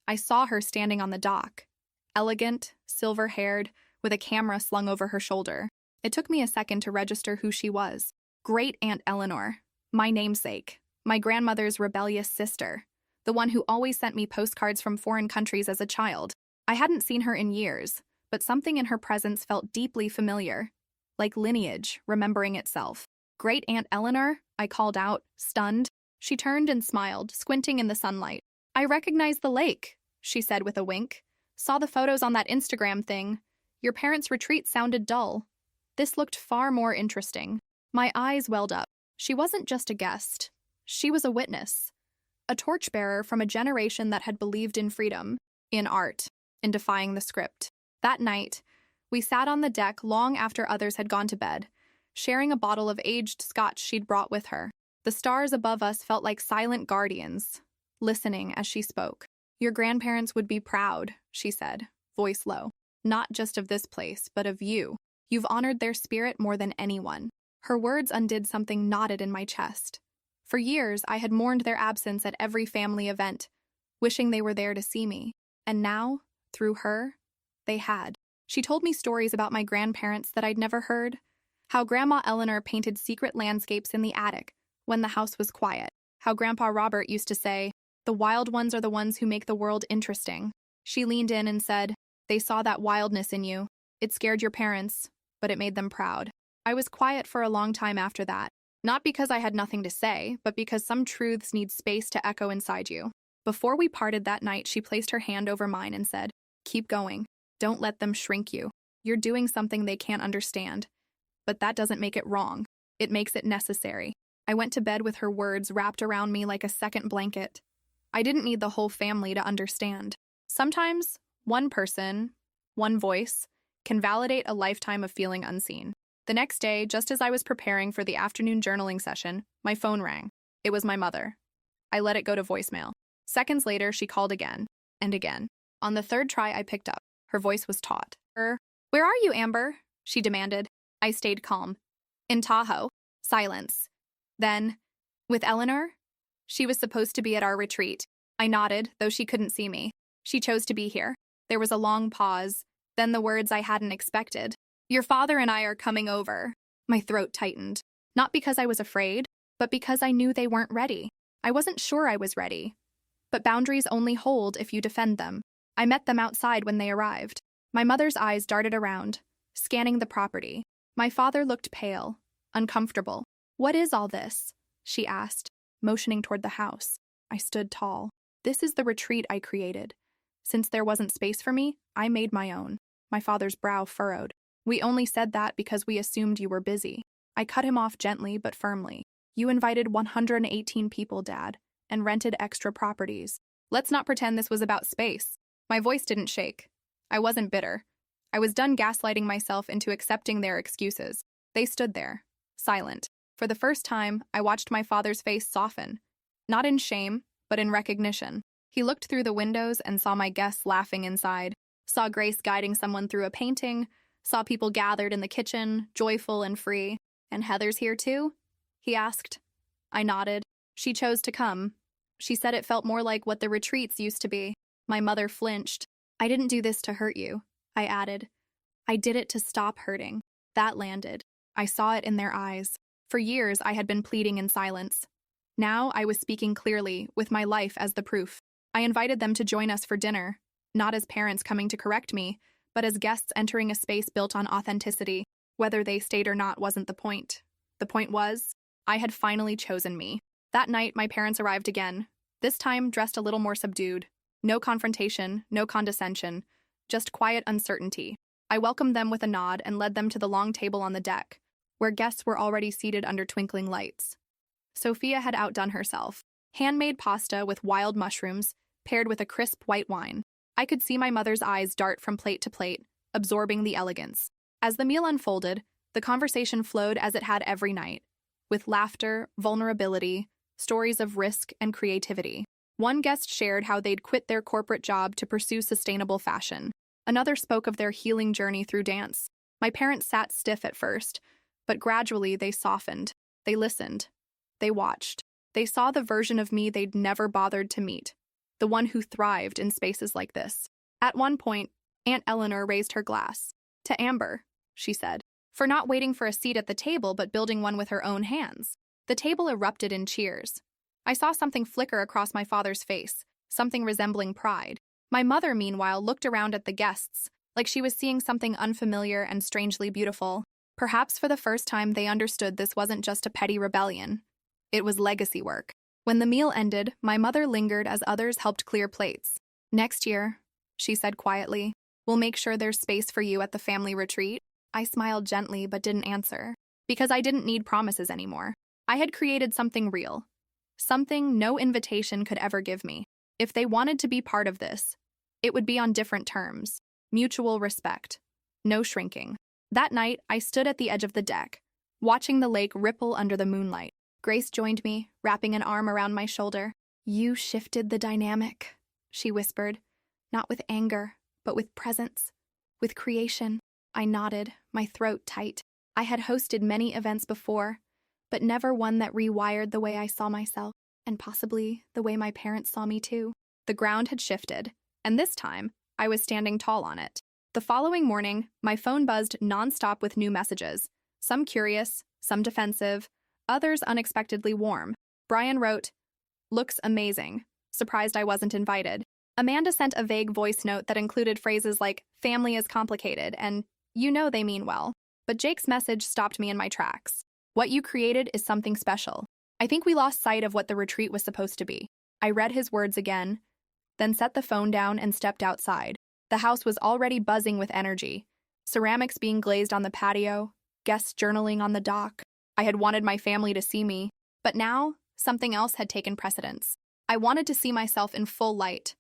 [SPEAKER 1] I saw her standing on the dock, elegant, silver-haired, with a camera slung over her shoulder. It took me a second to register who she was. Great Aunt Eleanor, my namesake, my grandmother's rebellious sister, the one who always sent me postcards from foreign countries as a child. I hadn't seen her in years, but something in her presence felt deeply familiar, like lineage remembering itself. "Great Aunt Eleanor," I called out, stunned. She turned and smiled, squinting in the sunlight. "I recognize the lake," she said with a wink. "Saw the photos on that Instagram thing. Your parents' retreat sounded dull. This looked far more interesting." My eyes welled up. She wasn't just a guest. She was a witness, a torchbearer from a generation that had believed in freedom, in art, in defying the script. That night, we sat on the deck long after others had gone to bed, sharing a bottle of aged scotch she'd brought with her. The stars above us felt like silent guardians, listening as she spoke. "Your grandparents would be proud," she said, voice low. "Not just of this place, but of you. You've honored their spirit more than anyone." Her words undid something knotted in my chest. For years, I had mourned their absence at every family event, wishing they were there to see me. And now, through her, they had. She told me stories about my grandparents that I'd never heard, how Grandma Eleanor painted secret landscapes in the attic when the house was quiet, how Grandpa Robert used to say, "The wild ones are the ones who make the world interesting." She leaned in and said, "They saw that wildness in you. It scared your parents, but it made them proud." I was quiet for a long time after that, not because I had nothing to say, but because some truths need space to echo inside you. Before we parted that night, she placed her hand over mine and said, "Keep going. Don't let them shrink you. You're doing something they can't understand. But that doesn't make it wrong. It makes it necessary." I went to bed with her words wrapped around me like a second blanket. I didn't need the whole family to understand. Sometimes, one person, one voice, can validate a lifetime of feeling unseen. The next day, just as I was preparing for the afternoon journaling session, my phone rang. It was my mother. I let it go to voicemail. Seconds later, she called again, and again. On the third try, I picked up. Her voice was taut. "Where are you, Amber?" she demanded. I stayed calm. "In Tahoe." Silence. Then, "With Eleanor?" "She was supposed to be at our retreat." I nodded, though she couldn't see me. "She chose to be here." There was a long pause, then the words I hadn't expected. "Your father and I are coming over." My throat tightened. Not because I was afraid, but because I knew they weren't ready. I wasn't sure I was ready. But boundaries only hold if you defend them. I met them outside when they arrived. My mother's eyes darted around, scanning the property. My father looked pale, uncomfortable. "What is all this?" she asked, motioning toward the house. I stood tall. "This is the retreat I created. Since there wasn't space for me, I made my own." My father's brow furrowed. "We only said that because we assumed you were busy." I cut him off gently but firmly. "You invited 118 people, Dad, and rented extra properties. Let's not pretend this was about space." My voice didn't shake. I wasn't bitter. I was done gaslighting myself into accepting their excuses. They stood there, silent. For the first time, I watched my father's face soften. Not in shame, but in recognition. He looked through the windows and saw my guests laughing inside, saw Grace guiding someone through a painting, saw people gathered in the kitchen, joyful and free. "And Heather's here too?" he asked. I nodded. "She chose to come. She said it felt more like what the retreats used to be." My mother flinched. "I didn't do this to hurt you," I added. "I did it to stop hurting." That landed. I saw it in their eyes. For years, I had been pleading in silence. Now I was speaking clearly, with my life as the proof. I invited them to join us for dinner, not as parents coming to correct me, but as guests entering a space built on authenticity. Whether they stayed or not wasn't the point. The point was, I had finally chosen me. That night, my parents arrived again, this time dressed a little more subdued. No confrontation, no condescension, just quiet uncertainty. I welcomed them with a nod and led them to the long table on the deck, where guests were already seated under twinkling lights. Sophia had outdone herself. Handmade pasta with wild mushrooms, paired with a crisp white wine. I could see my mother's eyes dart from plate to plate, absorbing the elegance. As the meal unfolded, the conversation flowed as it had every night, with laughter, vulnerability, stories of risk and creativity. One guest shared how they'd quit their corporate job to pursue sustainable fashion. Another spoke of their healing journey through dance. My parents sat stiff at first, but gradually they softened. They listened. They watched. They saw the version of me they'd never bothered to meet, the one who thrived in spaces like this. At one point, Aunt Eleanor raised her glass. "To Amber," she said, "for not waiting for a seat at the table but building one with her own hands." The table erupted in cheers. I saw something flicker across my father's face, something resembling pride. My mother, meanwhile, looked around at the guests, like she was seeing something unfamiliar and strangely beautiful. Perhaps for the first time they understood this wasn't just a petty rebellion. It was legacy work. When the meal ended, my mother lingered as others helped clear plates. "Next year," she said quietly, "we'll make sure there's space for you at the family retreat." I smiled gently but didn't answer, because I didn't need promises anymore. I had created something real, something no invitation could ever give me. If they wanted to be part of this, it would be on different terms, mutual respect, no shrinking. That night, I stood at the edge of the deck, watching the lake ripple under the moonlight. Grace joined me, wrapping an arm around my shoulder. "You shifted the dynamic," she whispered, not with anger, but with presence, with creation. I nodded, my throat tight. I had hosted many events before, but never one that rewired the way I saw myself, and possibly the way my parents saw me too. The ground had shifted, and this time, I was standing tall on it. The following morning, my phone buzzed nonstop with new messages, some curious, some defensive, others unexpectedly warm. Brian wrote, "Looks amazing. Surprised I wasn't invited." Amanda sent a vague voice note that included phrases like, "Family is complicated," and "You know they mean well." But Jake's message stopped me in my tracks. "What you created is something special. I think we lost sight of what the retreat was supposed to be." I read his words again, then set the phone down and stepped outside. The house was already buzzing with energy, ceramics being glazed on the patio, guests journaling on the dock. I had wanted my family to see me, but now something else had taken precedence. I wanted to see myself in full light,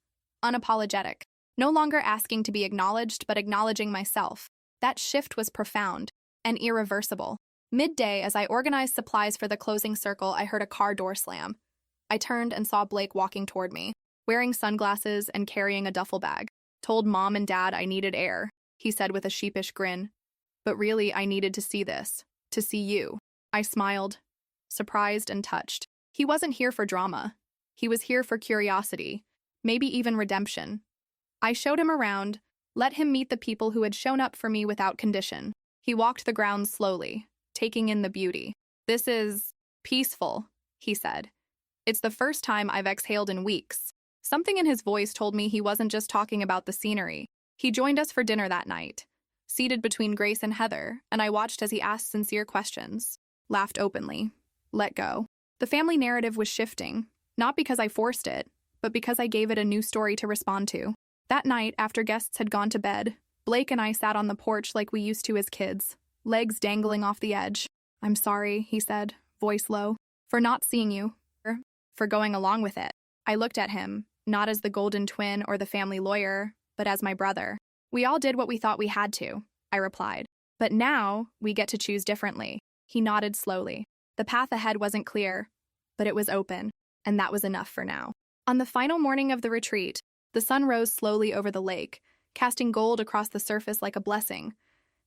[SPEAKER 1] unapologetic, no longer asking to be acknowledged, but acknowledging myself. That shift was profound and irreversible. Midday, as I organized supplies for the closing circle, I heard a car door slam. I turned and saw Blake walking toward me, wearing sunglasses and carrying a duffel bag. "Told Mom and Dad I needed air," he said with a sheepish grin. "But really, I needed to see this, to see you." I smiled, surprised and touched. He wasn't here for drama. He was here for curiosity, maybe even redemption. I showed him around, let him meet the people who had shown up for me without condition. He walked the grounds slowly, taking in the beauty. "This is peaceful," he said. "It's the first time I've exhaled in weeks." Something in his voice told me he wasn't just talking about the scenery. He joined us for dinner that night, seated between Grace and Heather, and I watched as he asked sincere questions, laughed openly, let go. The family narrative was shifting, not because I forced it, but because I gave it a new story to respond to. That night, after guests had gone to bed, Blake and I sat on the porch like we used to as kids, legs dangling off the edge. "I'm sorry," he said, voice low, "for not seeing you, for going along with it." I looked at him, not as the golden twin or the family lawyer, but as my brother. "We all did what we thought we had to," I replied. "But now, we get to choose differently." He nodded slowly. The path ahead wasn't clear, but it was open, and that was enough for now. On the final morning of the retreat, the sun rose slowly over the lake, casting gold across the surface like a blessing.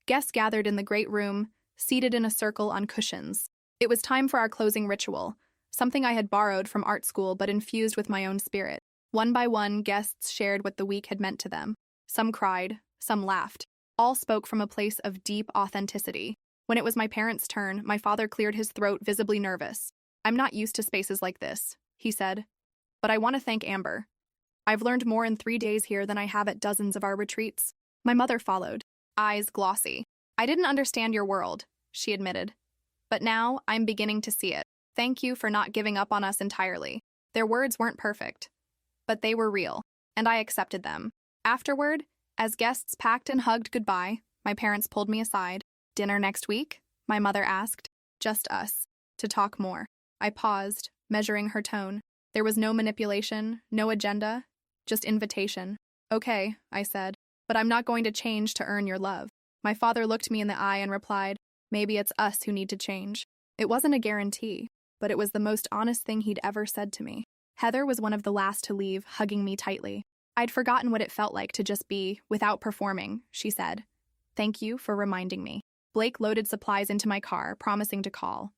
[SPEAKER 1] Guests gathered in the great room, seated in a circle on cushions. It was time for our closing ritual, something I had borrowed from art school but infused with my own spirit. One by one, guests shared what the week had meant to them. Some cried, some laughed. All spoke from a place of deep authenticity. When it was my parents' turn, my father cleared his throat, visibly nervous. "I'm not used to spaces like this," he said. "But I want to thank Amber. I've learned more in 3 days here than I have at dozens of our retreats." My mother followed, eyes glossy. "I didn't understand your world," she admitted. "But now I'm beginning to see it. Thank you for not giving up on us entirely." Their words weren't perfect, but they were real, and I accepted them. Afterward, as guests packed and hugged goodbye, my parents pulled me aside. "Dinner next week?" my mother asked. "Just us. To talk more." I paused, measuring her tone. There was no manipulation, no agenda, just invitation. "Okay," I said, "but I'm not going to change to earn your love." My father looked me in the eye and replied, "Maybe it's us who need to change." It wasn't a guarantee, but it was the most honest thing he'd ever said to me. Heather was one of the last to leave, hugging me tightly. "I'd forgotten what it felt like to just be, without performing," she said. "Thank you for reminding me." Blake loaded supplies into my car, promising to call.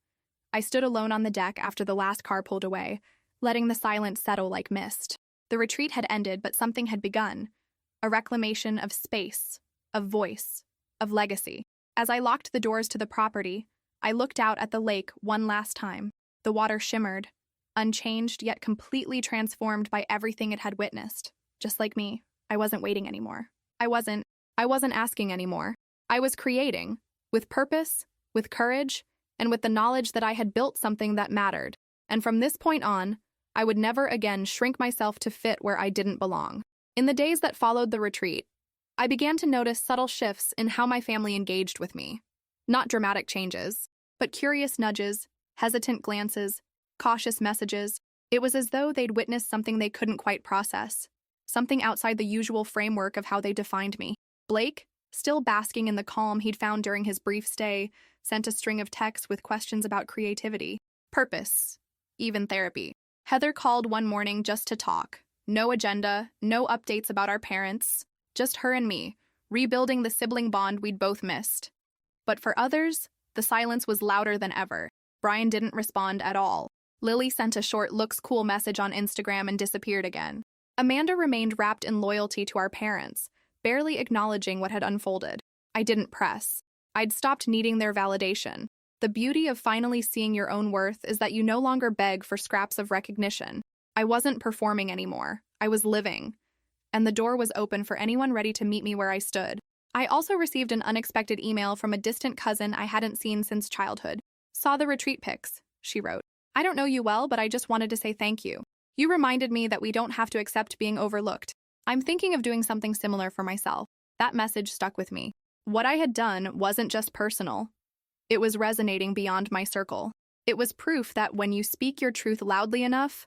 [SPEAKER 1] I stood alone on the deck after the last car pulled away, letting the silence settle like mist. The retreat had ended, but something had begun. A reclamation of space, of voice, of legacy. As I locked the doors to the property, I looked out at the lake one last time. The water shimmered, unchanged yet completely transformed by everything it had witnessed. Just like me, I wasn't waiting anymore. I wasn't asking anymore. I was creating, with purpose, with courage, and with the knowledge that I had built something that mattered. And from this point on, I would never again shrink myself to fit where I didn't belong. In the days that followed the retreat, I began to notice subtle shifts in how my family engaged with me. Not dramatic changes, but curious nudges, hesitant glances, cautious messages. It was as though they'd witnessed something they couldn't quite process, something outside the usual framework of how they defined me. Blake, still basking in the calm he'd found during his brief stay, sent a string of texts with questions about creativity, purpose, even therapy. Heather called one morning just to talk. No agenda, no updates about our parents, just her and me, rebuilding the sibling bond we'd both missed. But for others, the silence was louder than ever. Brian didn't respond at all. Lily sent a short looks cool message on Instagram and disappeared again. Amanda remained wrapped in loyalty to our parents, barely acknowledging what had unfolded. I didn't press. I'd stopped needing their validation. The beauty of finally seeing your own worth is that you no longer beg for scraps of recognition. I wasn't performing anymore. I was living. And the door was open for anyone ready to meet me where I stood. I also received an unexpected email from a distant cousin I hadn't seen since childhood. Saw the retreat pics, she wrote. I don't know you well, but I just wanted to say thank you. You reminded me that we don't have to accept being overlooked. I'm thinking of doing something similar for myself. That message stuck with me. What I had done wasn't just personal. It was resonating beyond my circle. It was proof that when you speak your truth loudly enough,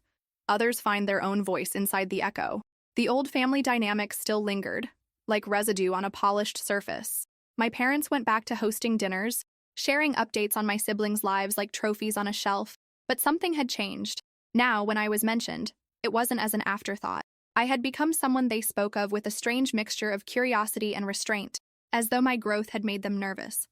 [SPEAKER 1] others find their own voice inside the echo. The old family dynamic still lingered, like residue on a polished surface. My parents went back to hosting dinners, sharing updates on my siblings' lives like trophies on a shelf. But something had changed. Now, when I was mentioned, it wasn't as an afterthought. I had become someone they spoke of with a strange mixture of curiosity and restraint, as though my growth had made them nervous,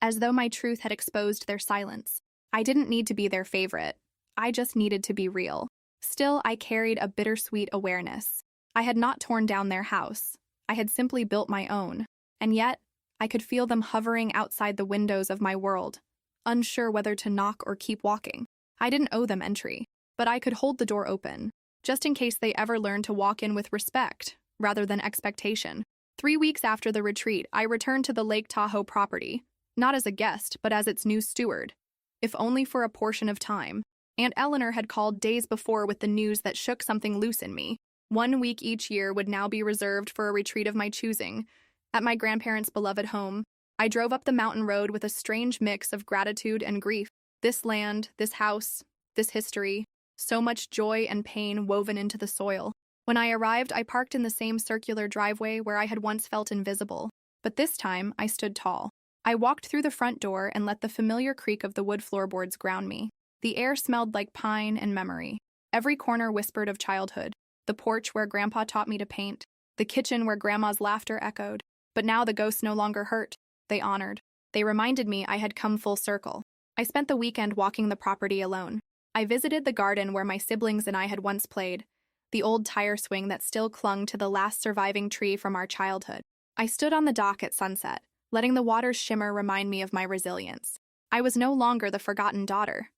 [SPEAKER 1] as though my truth had exposed their silence. I didn't need to be their favorite. I just needed to be real. Still, I carried a bittersweet awareness. I had not torn down their house. I had simply built my own. And yet, I could feel them hovering outside the windows of my world, unsure whether to knock or keep walking. I didn't owe them entry, but I could hold the door open, just in case they ever learned to walk in with respect, rather than expectation. 3 weeks after the retreat, I returned to the Lake Tahoe property, not as a guest, but as its new steward, if only for a portion of time. Aunt Eleanor had called days before with the news that shook something loose in me. 1 week each year would now be reserved for a retreat of my choosing, at my grandparents' beloved home. I drove up the mountain road with a strange mix of gratitude and grief. This land, this house, this history, so much joy and pain woven into the soil. When I arrived, I parked in the same circular driveway where I had once felt invisible, but this time I stood tall. I walked through the front door and let the familiar creak of the wood floorboards ground me. The air smelled like pine and memory. Every corner whispered of childhood. The porch where Grandpa taught me to paint. The kitchen where Grandma's laughter echoed. But now the ghosts no longer hurt. They honored. They reminded me I had come full circle. I spent the weekend walking the property alone. I visited the garden where my siblings and I had once played, the old tire swing that still clung to the last surviving tree from our childhood. I stood on the dock at sunset, letting the water's shimmer remind me of my resilience. I was no longer the forgotten daughter.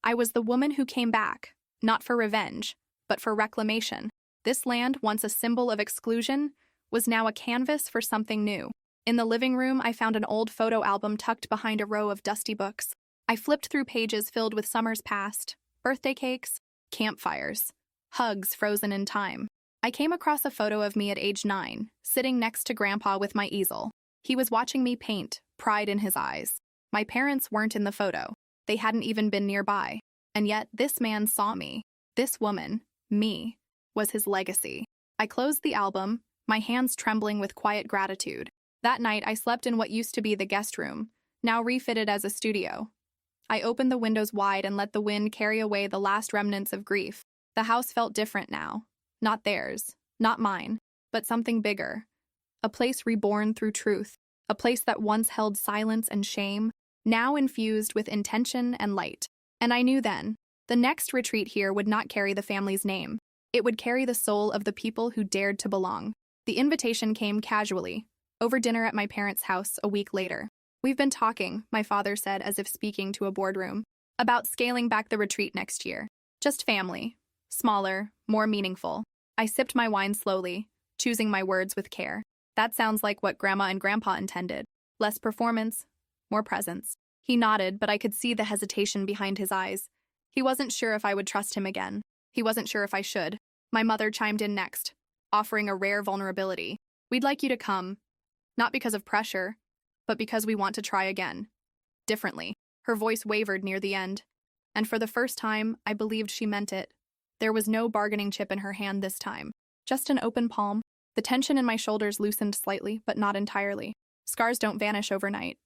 [SPEAKER 1] I was the woman who came back, not for revenge, but for reclamation. This land, once a symbol of exclusion, was now a canvas for something new. In the living room, I found an old photo album tucked behind a row of dusty books. I flipped through pages filled with summers past, birthday cakes, campfires, hugs frozen in time. I came across a photo of me at age 9, sitting next to Grandpa with my easel. He was watching me paint, pride in his eyes. My parents weren't in the photo. They hadn't even been nearby. And yet, this man saw me. This woman, me, was his legacy. I closed the album, my hands trembling with quiet gratitude. That night, I slept in what used to be the guest room, now refitted as a studio. I opened the windows wide and let the wind carry away the last remnants of grief. The house felt different now. Not theirs, not mine, but something bigger. A place reborn through truth. A place that once held silence and shame, now infused with intention and light. And I knew then, the next retreat here would not carry the family's name. It would carry the soul of the people who dared to belong. The invitation came casually, over dinner at my parents' house a week later. We've been talking, my father said as if speaking to a boardroom, about scaling back the retreat next year. Just family. Smaller, more meaningful. I sipped my wine slowly, choosing my words with care. That sounds like what Grandma and Grandpa intended. Less performance, more presence. He nodded, but I could see the hesitation behind his eyes. He wasn't sure if I would trust him again. He wasn't sure if I should. My mother chimed in next, offering a rare vulnerability. We'd like you to come. Not because of pressure, but because we want to try again. Differently. Her voice wavered near the end. And for the first time, I believed she meant it. There was no bargaining chip in her hand this time, just an open palm. The tension in my shoulders loosened slightly, but not entirely. Scars don't vanish overnight.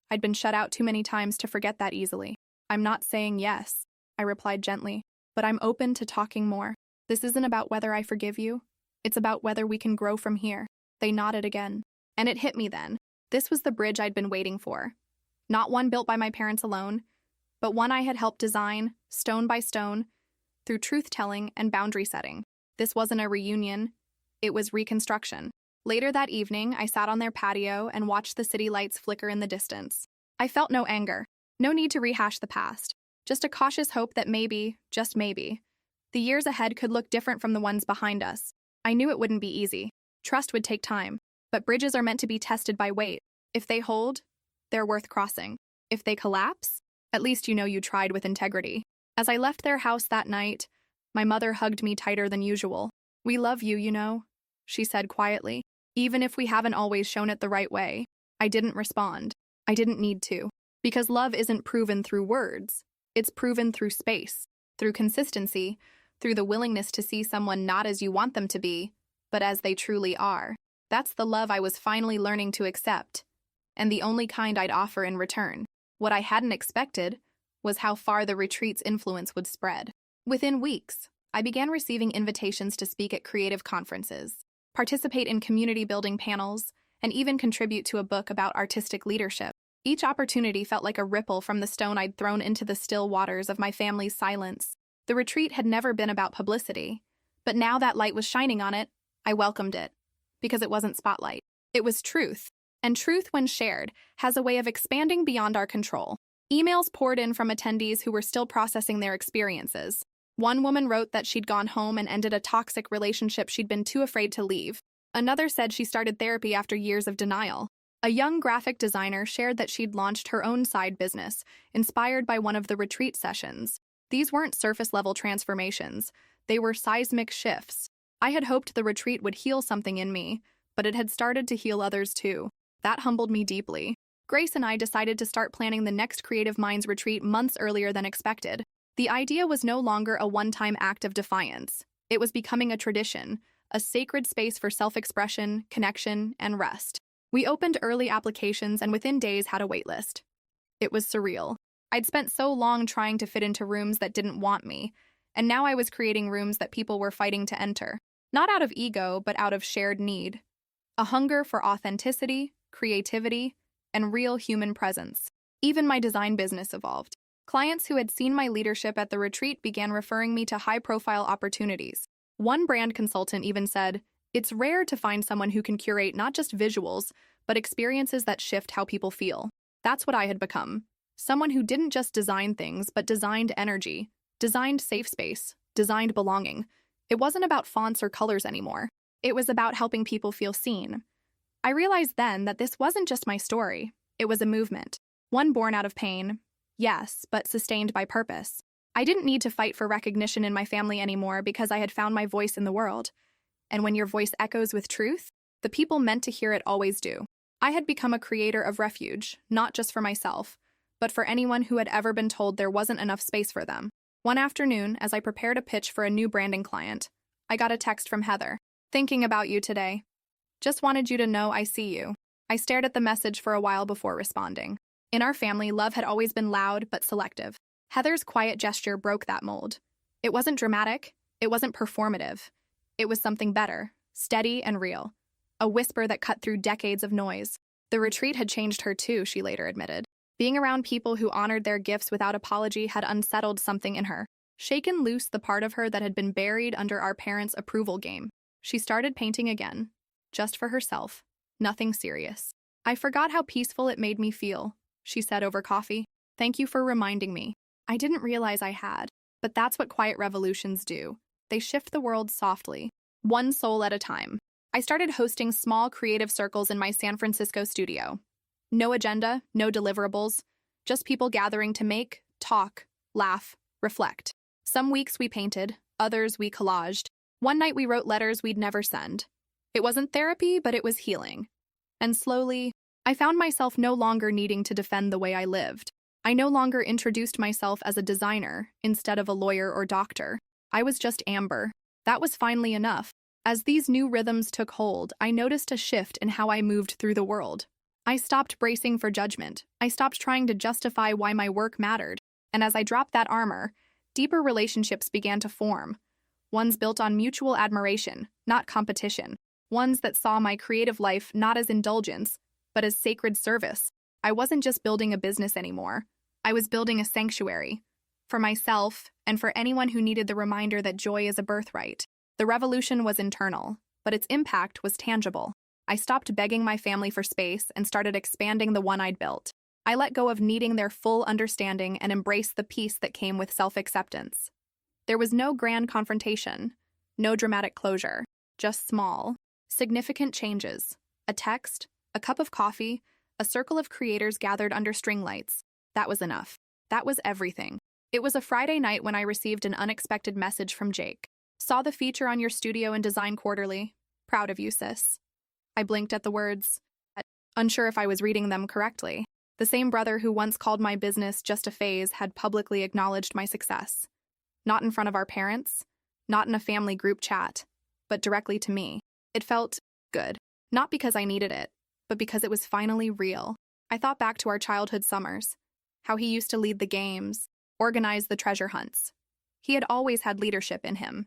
[SPEAKER 1] I'd been shut out too many times to forget that easily. I'm not saying yes, I replied gently, but I'm open to talking more. This isn't about whether I forgive you. It's about whether we can grow from here. They nodded again. And it hit me then. This was the bridge I'd been waiting for. Not one built by my parents alone, but one I had helped design, stone by stone, through truth-telling and boundary setting. This wasn't a reunion. It was reconstruction. Later that evening, I sat on their patio and watched the city lights flicker in the distance. I felt no anger, no need to rehash the past, just a cautious hope that maybe, just maybe, the years ahead could look different from the ones behind us. I knew it wouldn't be easy. Trust would take time, but bridges are meant to be tested by weight. If they hold, they're worth crossing. If they collapse, at least you know you tried with integrity. As I left their house that night, my mother hugged me tighter than usual. "We love you, you know," she said quietly. "Even if we haven't always shown it the right way." I didn't respond. I didn't need to. Because love isn't proven through words. It's proven through space, through consistency, through the willingness to see someone not as you want them to be, but as they truly are. That's the love I was finally learning to accept, and the only kind I'd offer in return. What I hadn't expected was how far the retreat's influence would spread. Within weeks, I began receiving invitations to speak at creative conferences, participate in community-building panels, and even contribute to a book about artistic leadership. Each opportunity felt like a ripple from the stone I'd thrown into the still waters of my family's silence. The retreat had never been about publicity, but now that light was shining on it, I welcomed it, because it wasn't spotlight. It was truth, and truth, when shared, has a way of expanding beyond our control. Emails poured in from attendees who were still processing their experiences. One woman wrote that she'd gone home and ended a toxic relationship she'd been too afraid to leave. Another said she started therapy after years of denial. A young graphic designer shared that she'd launched her own side business, inspired by one of the retreat sessions. These weren't surface-level transformations. They were seismic shifts. I had hoped the retreat would heal something in me, but it had started to heal others too. That humbled me deeply. Grace and I decided to start planning the next Creative Minds retreat months earlier than expected. The idea was no longer a one-time act of defiance. It was becoming a tradition, a sacred space for self-expression, connection, and rest. We opened early applications and within days had a waitlist. It was surreal. I'd spent so long trying to fit into rooms that didn't want me, and now I was creating rooms that people were fighting to enter. Not out of ego, but out of shared need. A hunger for authenticity, creativity, and real human presence. Even my design business evolved. Clients who had seen my leadership at the retreat began referring me to high-profile opportunities. One brand consultant even said, "It's rare to find someone who can curate not just visuals, but experiences that shift how people feel." That's what I had become. Someone who didn't just design things, but designed energy, designed safe space, designed belonging. It wasn't about fonts or colors anymore. It was about helping people feel seen. I realized then that this wasn't just my story. It was a movement. One born out of pain, yes, but sustained by purpose. I didn't need to fight for recognition in my family anymore because I had found my voice in the world. And when your voice echoes with truth, the people meant to hear it always do. I had become a creator of refuge, not just for myself, but for anyone who had ever been told there wasn't enough space for them. One afternoon, as I prepared a pitch for a new branding client, I got a text from Heather. "Thinking about you today. Just wanted you to know I see you." I stared at the message for a while before responding. In our family, love had always been loud but selective. Heather's quiet gesture broke that mold. It wasn't dramatic. It wasn't performative. It was something better, steady and real. A whisper that cut through decades of noise. The retreat had changed her too, she later admitted. Being around people who honored their gifts without apology had unsettled something in her, shaken loose the part of her that had been buried under our parents' approval game. She started painting again, just for herself, nothing serious. "I forgot how peaceful it made me feel," she said over coffee. "Thank you for reminding me. I didn't realize I had, but that's what quiet revolutions do. They shift the world softly, one soul at a time." I started hosting small creative circles in my San Francisco studio. No agenda, no deliverables, just people gathering to make, talk, laugh, reflect. Some weeks we painted, others we collaged. One night we wrote letters we'd never send. It wasn't therapy, but it was healing. And slowly, I found myself no longer needing to defend the way I lived. I no longer introduced myself as a designer instead of a lawyer or doctor. I was just Amber. That was finally enough. As these new rhythms took hold, I noticed a shift in how I moved through the world. I stopped bracing for judgment. I stopped trying to justify why my work mattered. And as I dropped that armor, deeper relationships began to form. Ones built on mutual admiration, not competition. Ones that saw my creative life not as indulgence, but as sacred service. I wasn't just building a business anymore. I was building a sanctuary. For myself, and for anyone who needed the reminder that joy is a birthright. The revolution was internal, but its impact was tangible. I stopped begging my family for space and started expanding the one I'd built. I let go of needing their full understanding and embraced the peace that came with self-acceptance. There was no grand confrontation, no dramatic closure, just small, significant changes. A text, a cup of coffee, a circle of creators gathered under string lights. That was enough. That was everything. It was a Friday night when I received an unexpected message from Jake. Saw the feature on your studio and design quarterly. Proud of you, sis. I blinked at the words, unsure if I was reading them correctly. The same brother who once called my business just a phase had publicly acknowledged my success. Not in front of our parents, not in a family group chat, but directly to me. It felt good. Not because I needed it, but because it was finally real. I thought back to our childhood summers, how he used to lead the games, organize the treasure hunts. He had always had leadership in him,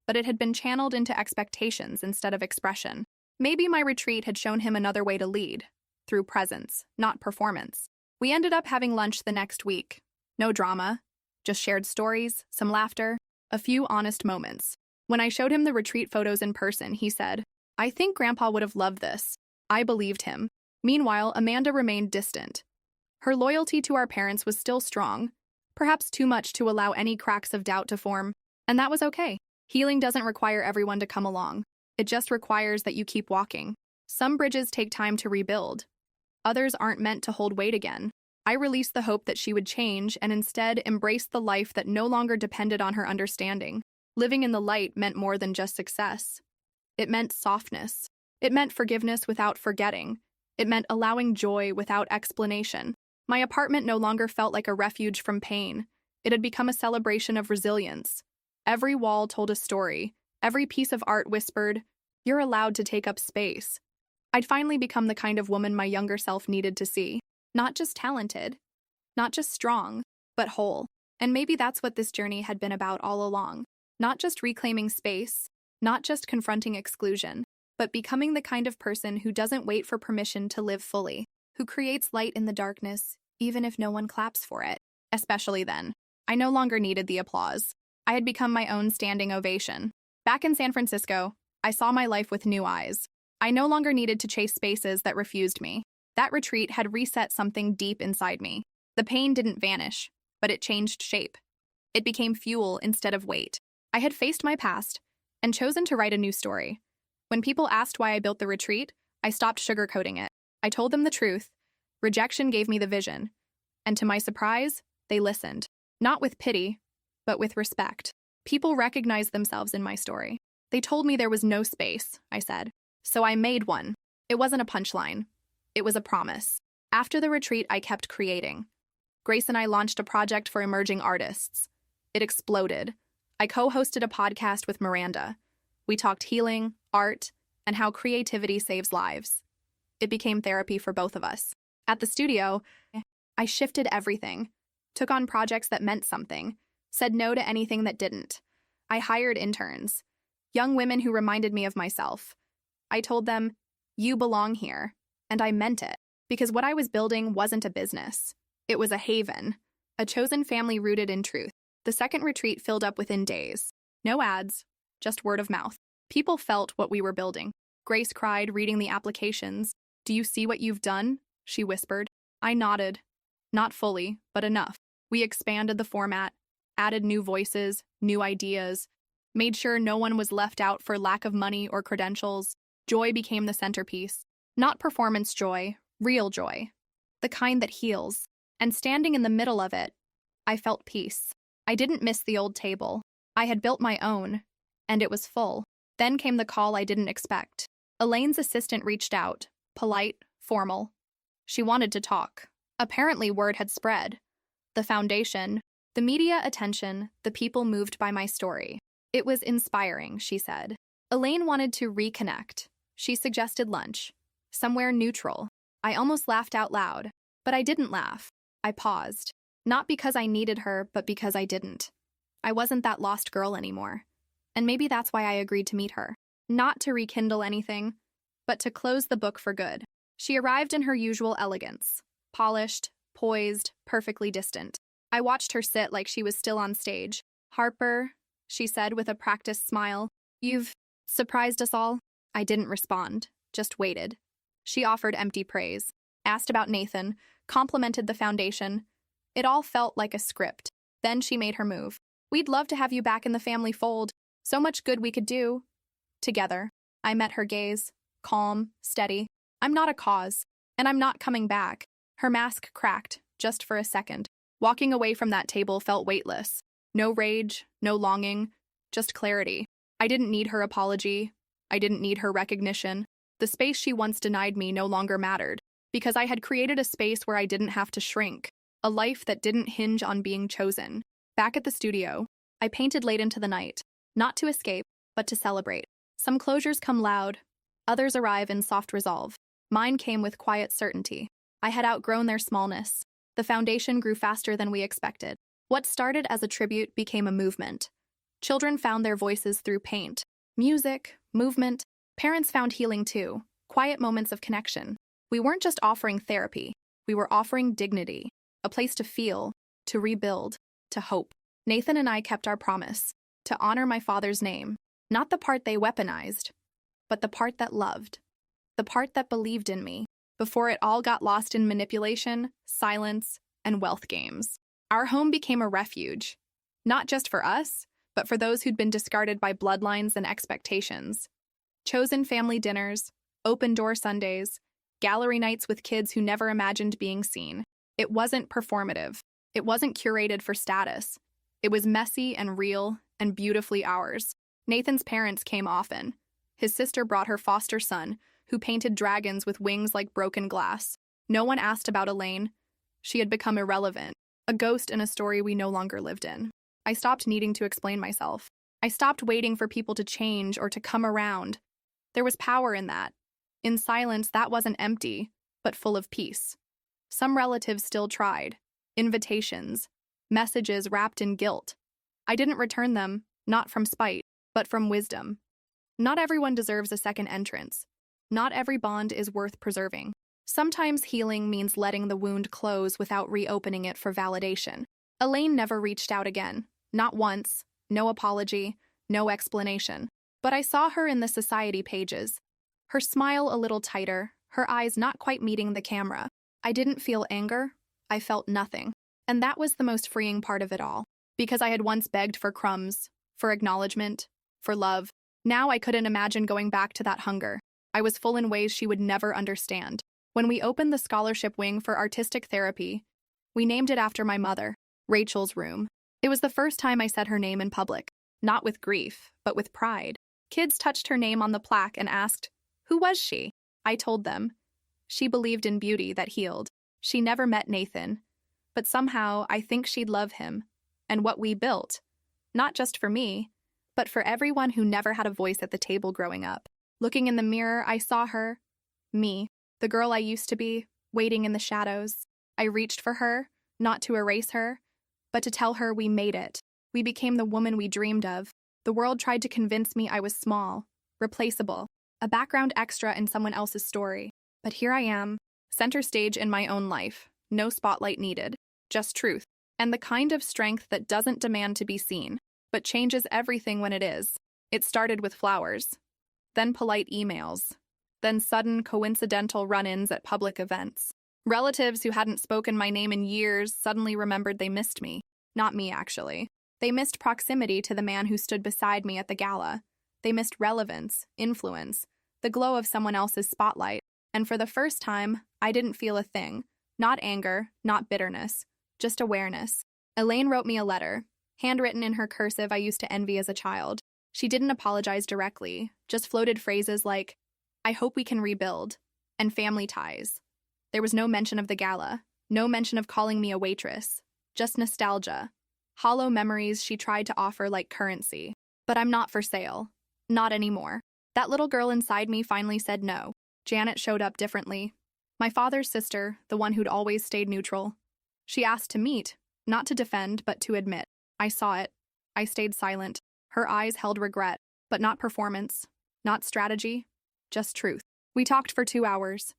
[SPEAKER 1] but it had been channeled into expectations instead of expression. Maybe my retreat had shown him another way to lead, through presence, not performance. We ended up having lunch the next week. No drama, just shared stories, some laughter, a few honest moments. When I showed him the retreat photos in person, he said, "I think Grandpa would have loved this." I believed him. Meanwhile, Amanda remained distant. Her loyalty to our parents was still strong, perhaps too much to allow any cracks of doubt to form, and that was okay. Healing doesn't require everyone to come along. It just requires that you keep walking. Some bridges take time to rebuild. Others aren't meant to hold weight again. I released the hope that she would change and instead embraced the life that no longer depended on her understanding. Living in the light meant more than just success. It meant softness. It meant forgiveness without forgetting. It meant allowing joy without explanation. My apartment no longer felt like a refuge from pain. It had become a celebration of resilience. Every wall told a story. Every piece of art whispered, "You're allowed to take up space." I'd finally become the kind of woman my younger self needed to see. Not just talented, not just strong, but whole. And maybe that's what this journey had been about all along. Not just reclaiming space, not just confronting exclusion, but becoming the kind of person who doesn't wait for permission to live fully, who creates light in the darkness, even if no one claps for it. Especially then. I no longer needed the applause. I had become my own standing ovation. Back in San Francisco, I saw my life with new eyes. I no longer needed to chase spaces that refused me. That retreat had reset something deep inside me. The pain didn't vanish, but it changed shape. It became fuel instead of weight. I had faced my past and chosen to write a new story. When people asked why I built the retreat, I stopped sugarcoating it. I told them the truth. Rejection gave me the vision. And to my surprise, they listened. Not with pity, but with respect. People recognized themselves in my story. They told me there was no space, I said. So I made one. It wasn't a punchline. It was a promise. After the retreat, I kept creating. Grace and I launched a project for emerging artists. It exploded. I co-hosted a podcast with Miranda. We talked healing, art, and how creativity saves lives. It became therapy for both of us. At the studio, I shifted everything, took on projects that meant something, said no to anything that didn't. I hired interns, young women who reminded me of myself. I told them, "You belong here," and I meant it, because what I was building wasn't a business. It was a haven, a chosen family rooted in truth. The second retreat filled up within days. No ads, just word of mouth. People felt what we were building. Grace cried, reading the applications. "Do you see what you've done?" she whispered. I nodded. Not fully, but enough. We expanded the format, added new voices, new ideas, made sure no one was left out for lack of money or credentials. Joy became the centerpiece. Not performance joy, real joy. The kind that heals. And standing in the middle of it, I felt peace. I didn't miss the old table. I had built my own, and it was full. Then came the call I didn't expect. Elaine's assistant reached out, polite, formal. She wanted to talk. Apparently word had spread. The foundation, the media attention, the people moved by my story. It was inspiring, she said. Elaine wanted to reconnect. She suggested lunch. Somewhere neutral. I almost laughed out loud. But I didn't laugh. I paused. Not because I needed her, but because I didn't. I wasn't that lost girl anymore. And maybe that's why I agreed to meet her. Not to rekindle anything, but to close the book for good. She arrived in her usual elegance. Polished, poised, perfectly distant. I watched her sit like she was still on stage. "Harper," she said with a practiced smile, "you've surprised us all." I didn't respond, just waited. She offered empty praise, asked about Nathan, complimented the foundation. It all felt like a script. Then she made her move. "We'd love to have you back in the family fold. So much good we could do." Together. I met her gaze, calm, steady. "I'm not a cause, and I'm not coming back." Her mask cracked, just for a second. Walking away from that table felt weightless. No rage, no longing, just clarity. I didn't need her apology. I didn't need her recognition. The space she once denied me no longer mattered, because I had created a space where I didn't have to shrink, a life that didn't hinge on being chosen. Back at the studio, I painted late into the night, not to escape, but to celebrate. Some closures come loud, others arrive in soft resolve. Mine came with quiet certainty. I had outgrown their smallness. The foundation grew faster than we expected. What started as a tribute became a movement. Children found their voices through paint, music, movement. Parents found healing too, quiet moments of connection. We weren't just offering therapy, we were offering dignity, a place to feel, to rebuild, to hope. Nathan and I kept our promise, to honor my father's name, not the part they weaponized, but the part that loved, the part that believed in me, before it all got lost in manipulation, silence, and wealth games. Our home became a refuge, not just for us, but for those who'd been discarded by bloodlines and expectations. Chosen family dinners, open-door Sundays, gallery nights with kids who never imagined being seen. It wasn't performative. It wasn't curated for status. It was messy and real and beautifully ours. Nathan's parents came often. His sister brought her foster son, who painted dragons with wings like broken glass. No one asked about Elaine. She had become irrelevant, a ghost in a story we no longer lived in. I stopped needing to explain myself. I stopped waiting for people to change or to come around. There was power in that. In silence, that wasn't empty, but full of peace. Some relatives still tried. Invitations, messages wrapped in guilt. I didn't return them, not from spite, but from wisdom. Not everyone deserves a second entrance. Not every bond is worth preserving. Sometimes healing means letting the wound close without reopening it for validation. Elaine never reached out again. Not once. No apology. No explanation. But I saw her in the society pages. Her smile a little tighter, her eyes not quite meeting the camera. I didn't feel anger. I felt nothing. And that was the most freeing part of it all. Because I had once begged for crumbs, for acknowledgement, for love. Now I couldn't imagine going back to that hunger. I was full in ways she would never understand. When we opened the scholarship wing for artistic therapy, we named it after my mother, Rachel's room. It was the first time I said her name in public, not with grief, but with pride. Kids touched her name on the plaque and asked, "Who was she?" I told them. She believed in beauty that healed. She never met Nathan, but somehow I think she'd love him and what we built, not just for me, but for everyone who never had a voice at the table growing up. Looking in the mirror, I saw her, me, the girl I used to be, waiting in the shadows. I reached for her, not to erase her, but to tell her we made it. We became the woman we dreamed of. The world tried to convince me I was small, replaceable, a background extra in someone else's story. But here I am, center stage in my own life, no spotlight needed, just truth, and the kind of strength that doesn't demand to be seen, but changes everything when it is. It started with flowers, then polite emails, then sudden coincidental run-ins at public events. Relatives who hadn't spoken my name in years suddenly remembered they missed me. Not me, actually. They missed proximity to the man who stood beside me at the gala. They missed relevance, influence, the glow of someone else's spotlight. And for the first time, I didn't feel a thing. Not anger, not bitterness, just awareness. Elaine wrote me a letter, handwritten in her cursive I used to envy as a child. She didn't apologize directly, just floated phrases like, "I hope we can rebuild," and family ties. There was no mention of the gala, no mention of calling me a waitress, just nostalgia, hollow memories she tried to offer like currency. But I'm not for sale. Not anymore. That little girl inside me finally said no. Janet showed up differently. My father's sister, the one who'd always stayed neutral. She asked to meet, not to defend, but to admit. I saw it. I stayed silent. Her eyes held regret, but not performance, not strategy, just truth. We talked for 2 hours,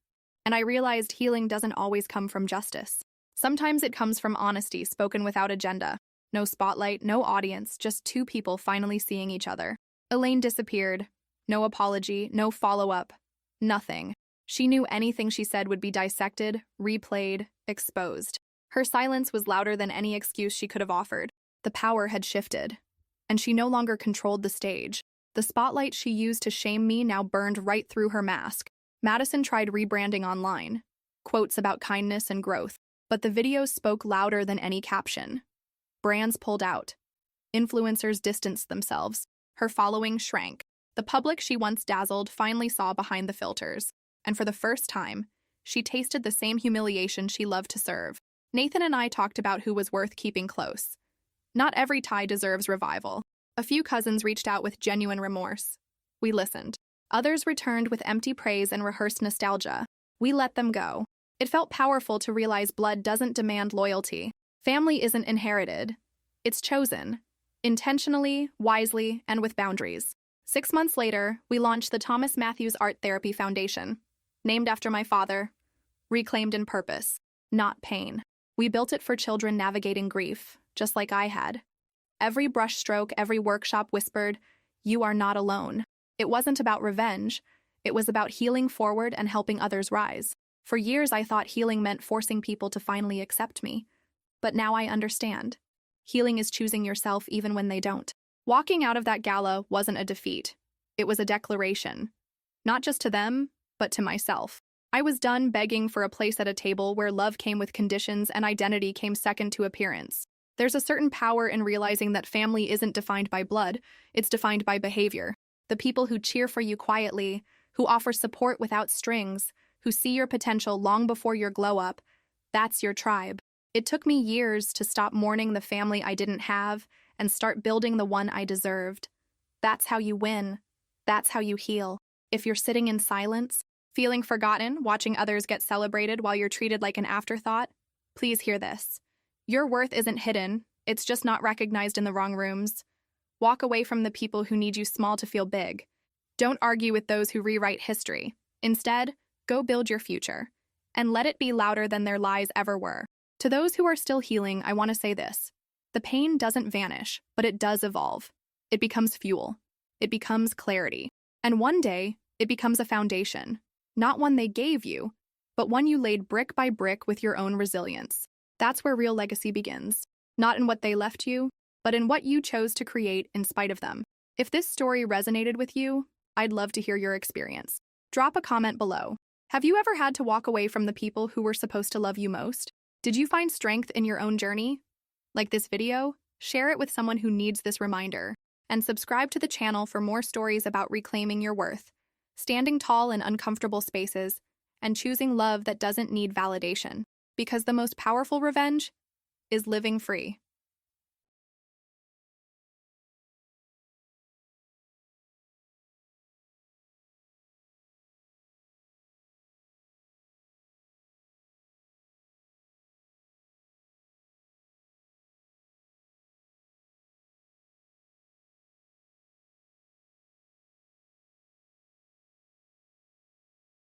[SPEAKER 1] and I realized healing doesn't always come from justice. Sometimes it comes from honesty spoken without agenda. No spotlight, no audience, just two people finally seeing each other. Elaine disappeared. No apology, no follow-up, nothing. She knew anything she said would be dissected, replayed, exposed. Her silence was louder than any excuse she could have offered. The power had shifted, and she no longer controlled the stage. The spotlight she used to shame me now burned right through her mask. Madison tried rebranding online, quotes about kindness and growth, but the videos spoke louder than any caption. Brands pulled out. Influencers distanced themselves. Her following shrank. The public she once dazzled finally saw behind the filters, and for the first time, she tasted the same humiliation she loved to serve. Nathan and I talked about who was worth keeping close. Not every tie deserves revival. A few cousins reached out with genuine remorse. We listened. Others returned with empty praise and rehearsed nostalgia. We let them go. It felt powerful to realize blood doesn't demand loyalty. Family isn't inherited. It's chosen. Intentionally, wisely, and with boundaries. 6 months later, we launched the Thomas Matthews Art Therapy Foundation, named after my father, reclaimed in purpose, not pain. We built it for children navigating grief, just like I had. Every brushstroke, every workshop whispered, "You are not alone." It wasn't about revenge. It was about healing forward and helping others rise. For years, I thought healing meant forcing people to finally accept me. But now I understand. Healing is choosing yourself even when they don't. Walking out of that gala wasn't a defeat. It was a declaration. Not just to them, but to myself. I was done begging for a place at a table where love came with conditions and identity came second to appearance. There's a certain power in realizing that family isn't defined by blood, it's defined by behavior. The people who cheer for you quietly, who offer support without strings, who see your potential long before your glow-up, that's your tribe. It took me years to stop mourning the family I didn't have and start building the one I deserved. That's how you win. That's how you heal. If you're sitting in silence, feeling forgotten, watching others get celebrated while you're treated like an afterthought, please hear this. Your worth isn't hidden. It's just not recognized in the wrong rooms. Walk away from the people who need you small to feel big. Don't argue with those who rewrite history. Instead, go build your future. And let it be louder than their lies ever were. To those who are still healing, I want to say this. The pain doesn't vanish, but it does evolve. It becomes fuel. It becomes clarity. And one day, it becomes a foundation. Not one they gave you, but one you laid brick by brick with your own resilience. That's where real legacy begins. Not in what they left you, but in what you chose to create in spite of them. If this story resonated with you, I'd love to hear your experience. Drop a comment below. Have you ever had to walk away from the people who were supposed to love you most? Did you find strength in your own journey? Like this video? Share it with someone who needs this reminder. And subscribe to the channel for more stories about reclaiming your worth, standing tall in uncomfortable spaces, and choosing love that doesn't need validation. Because the most powerful revenge is living free.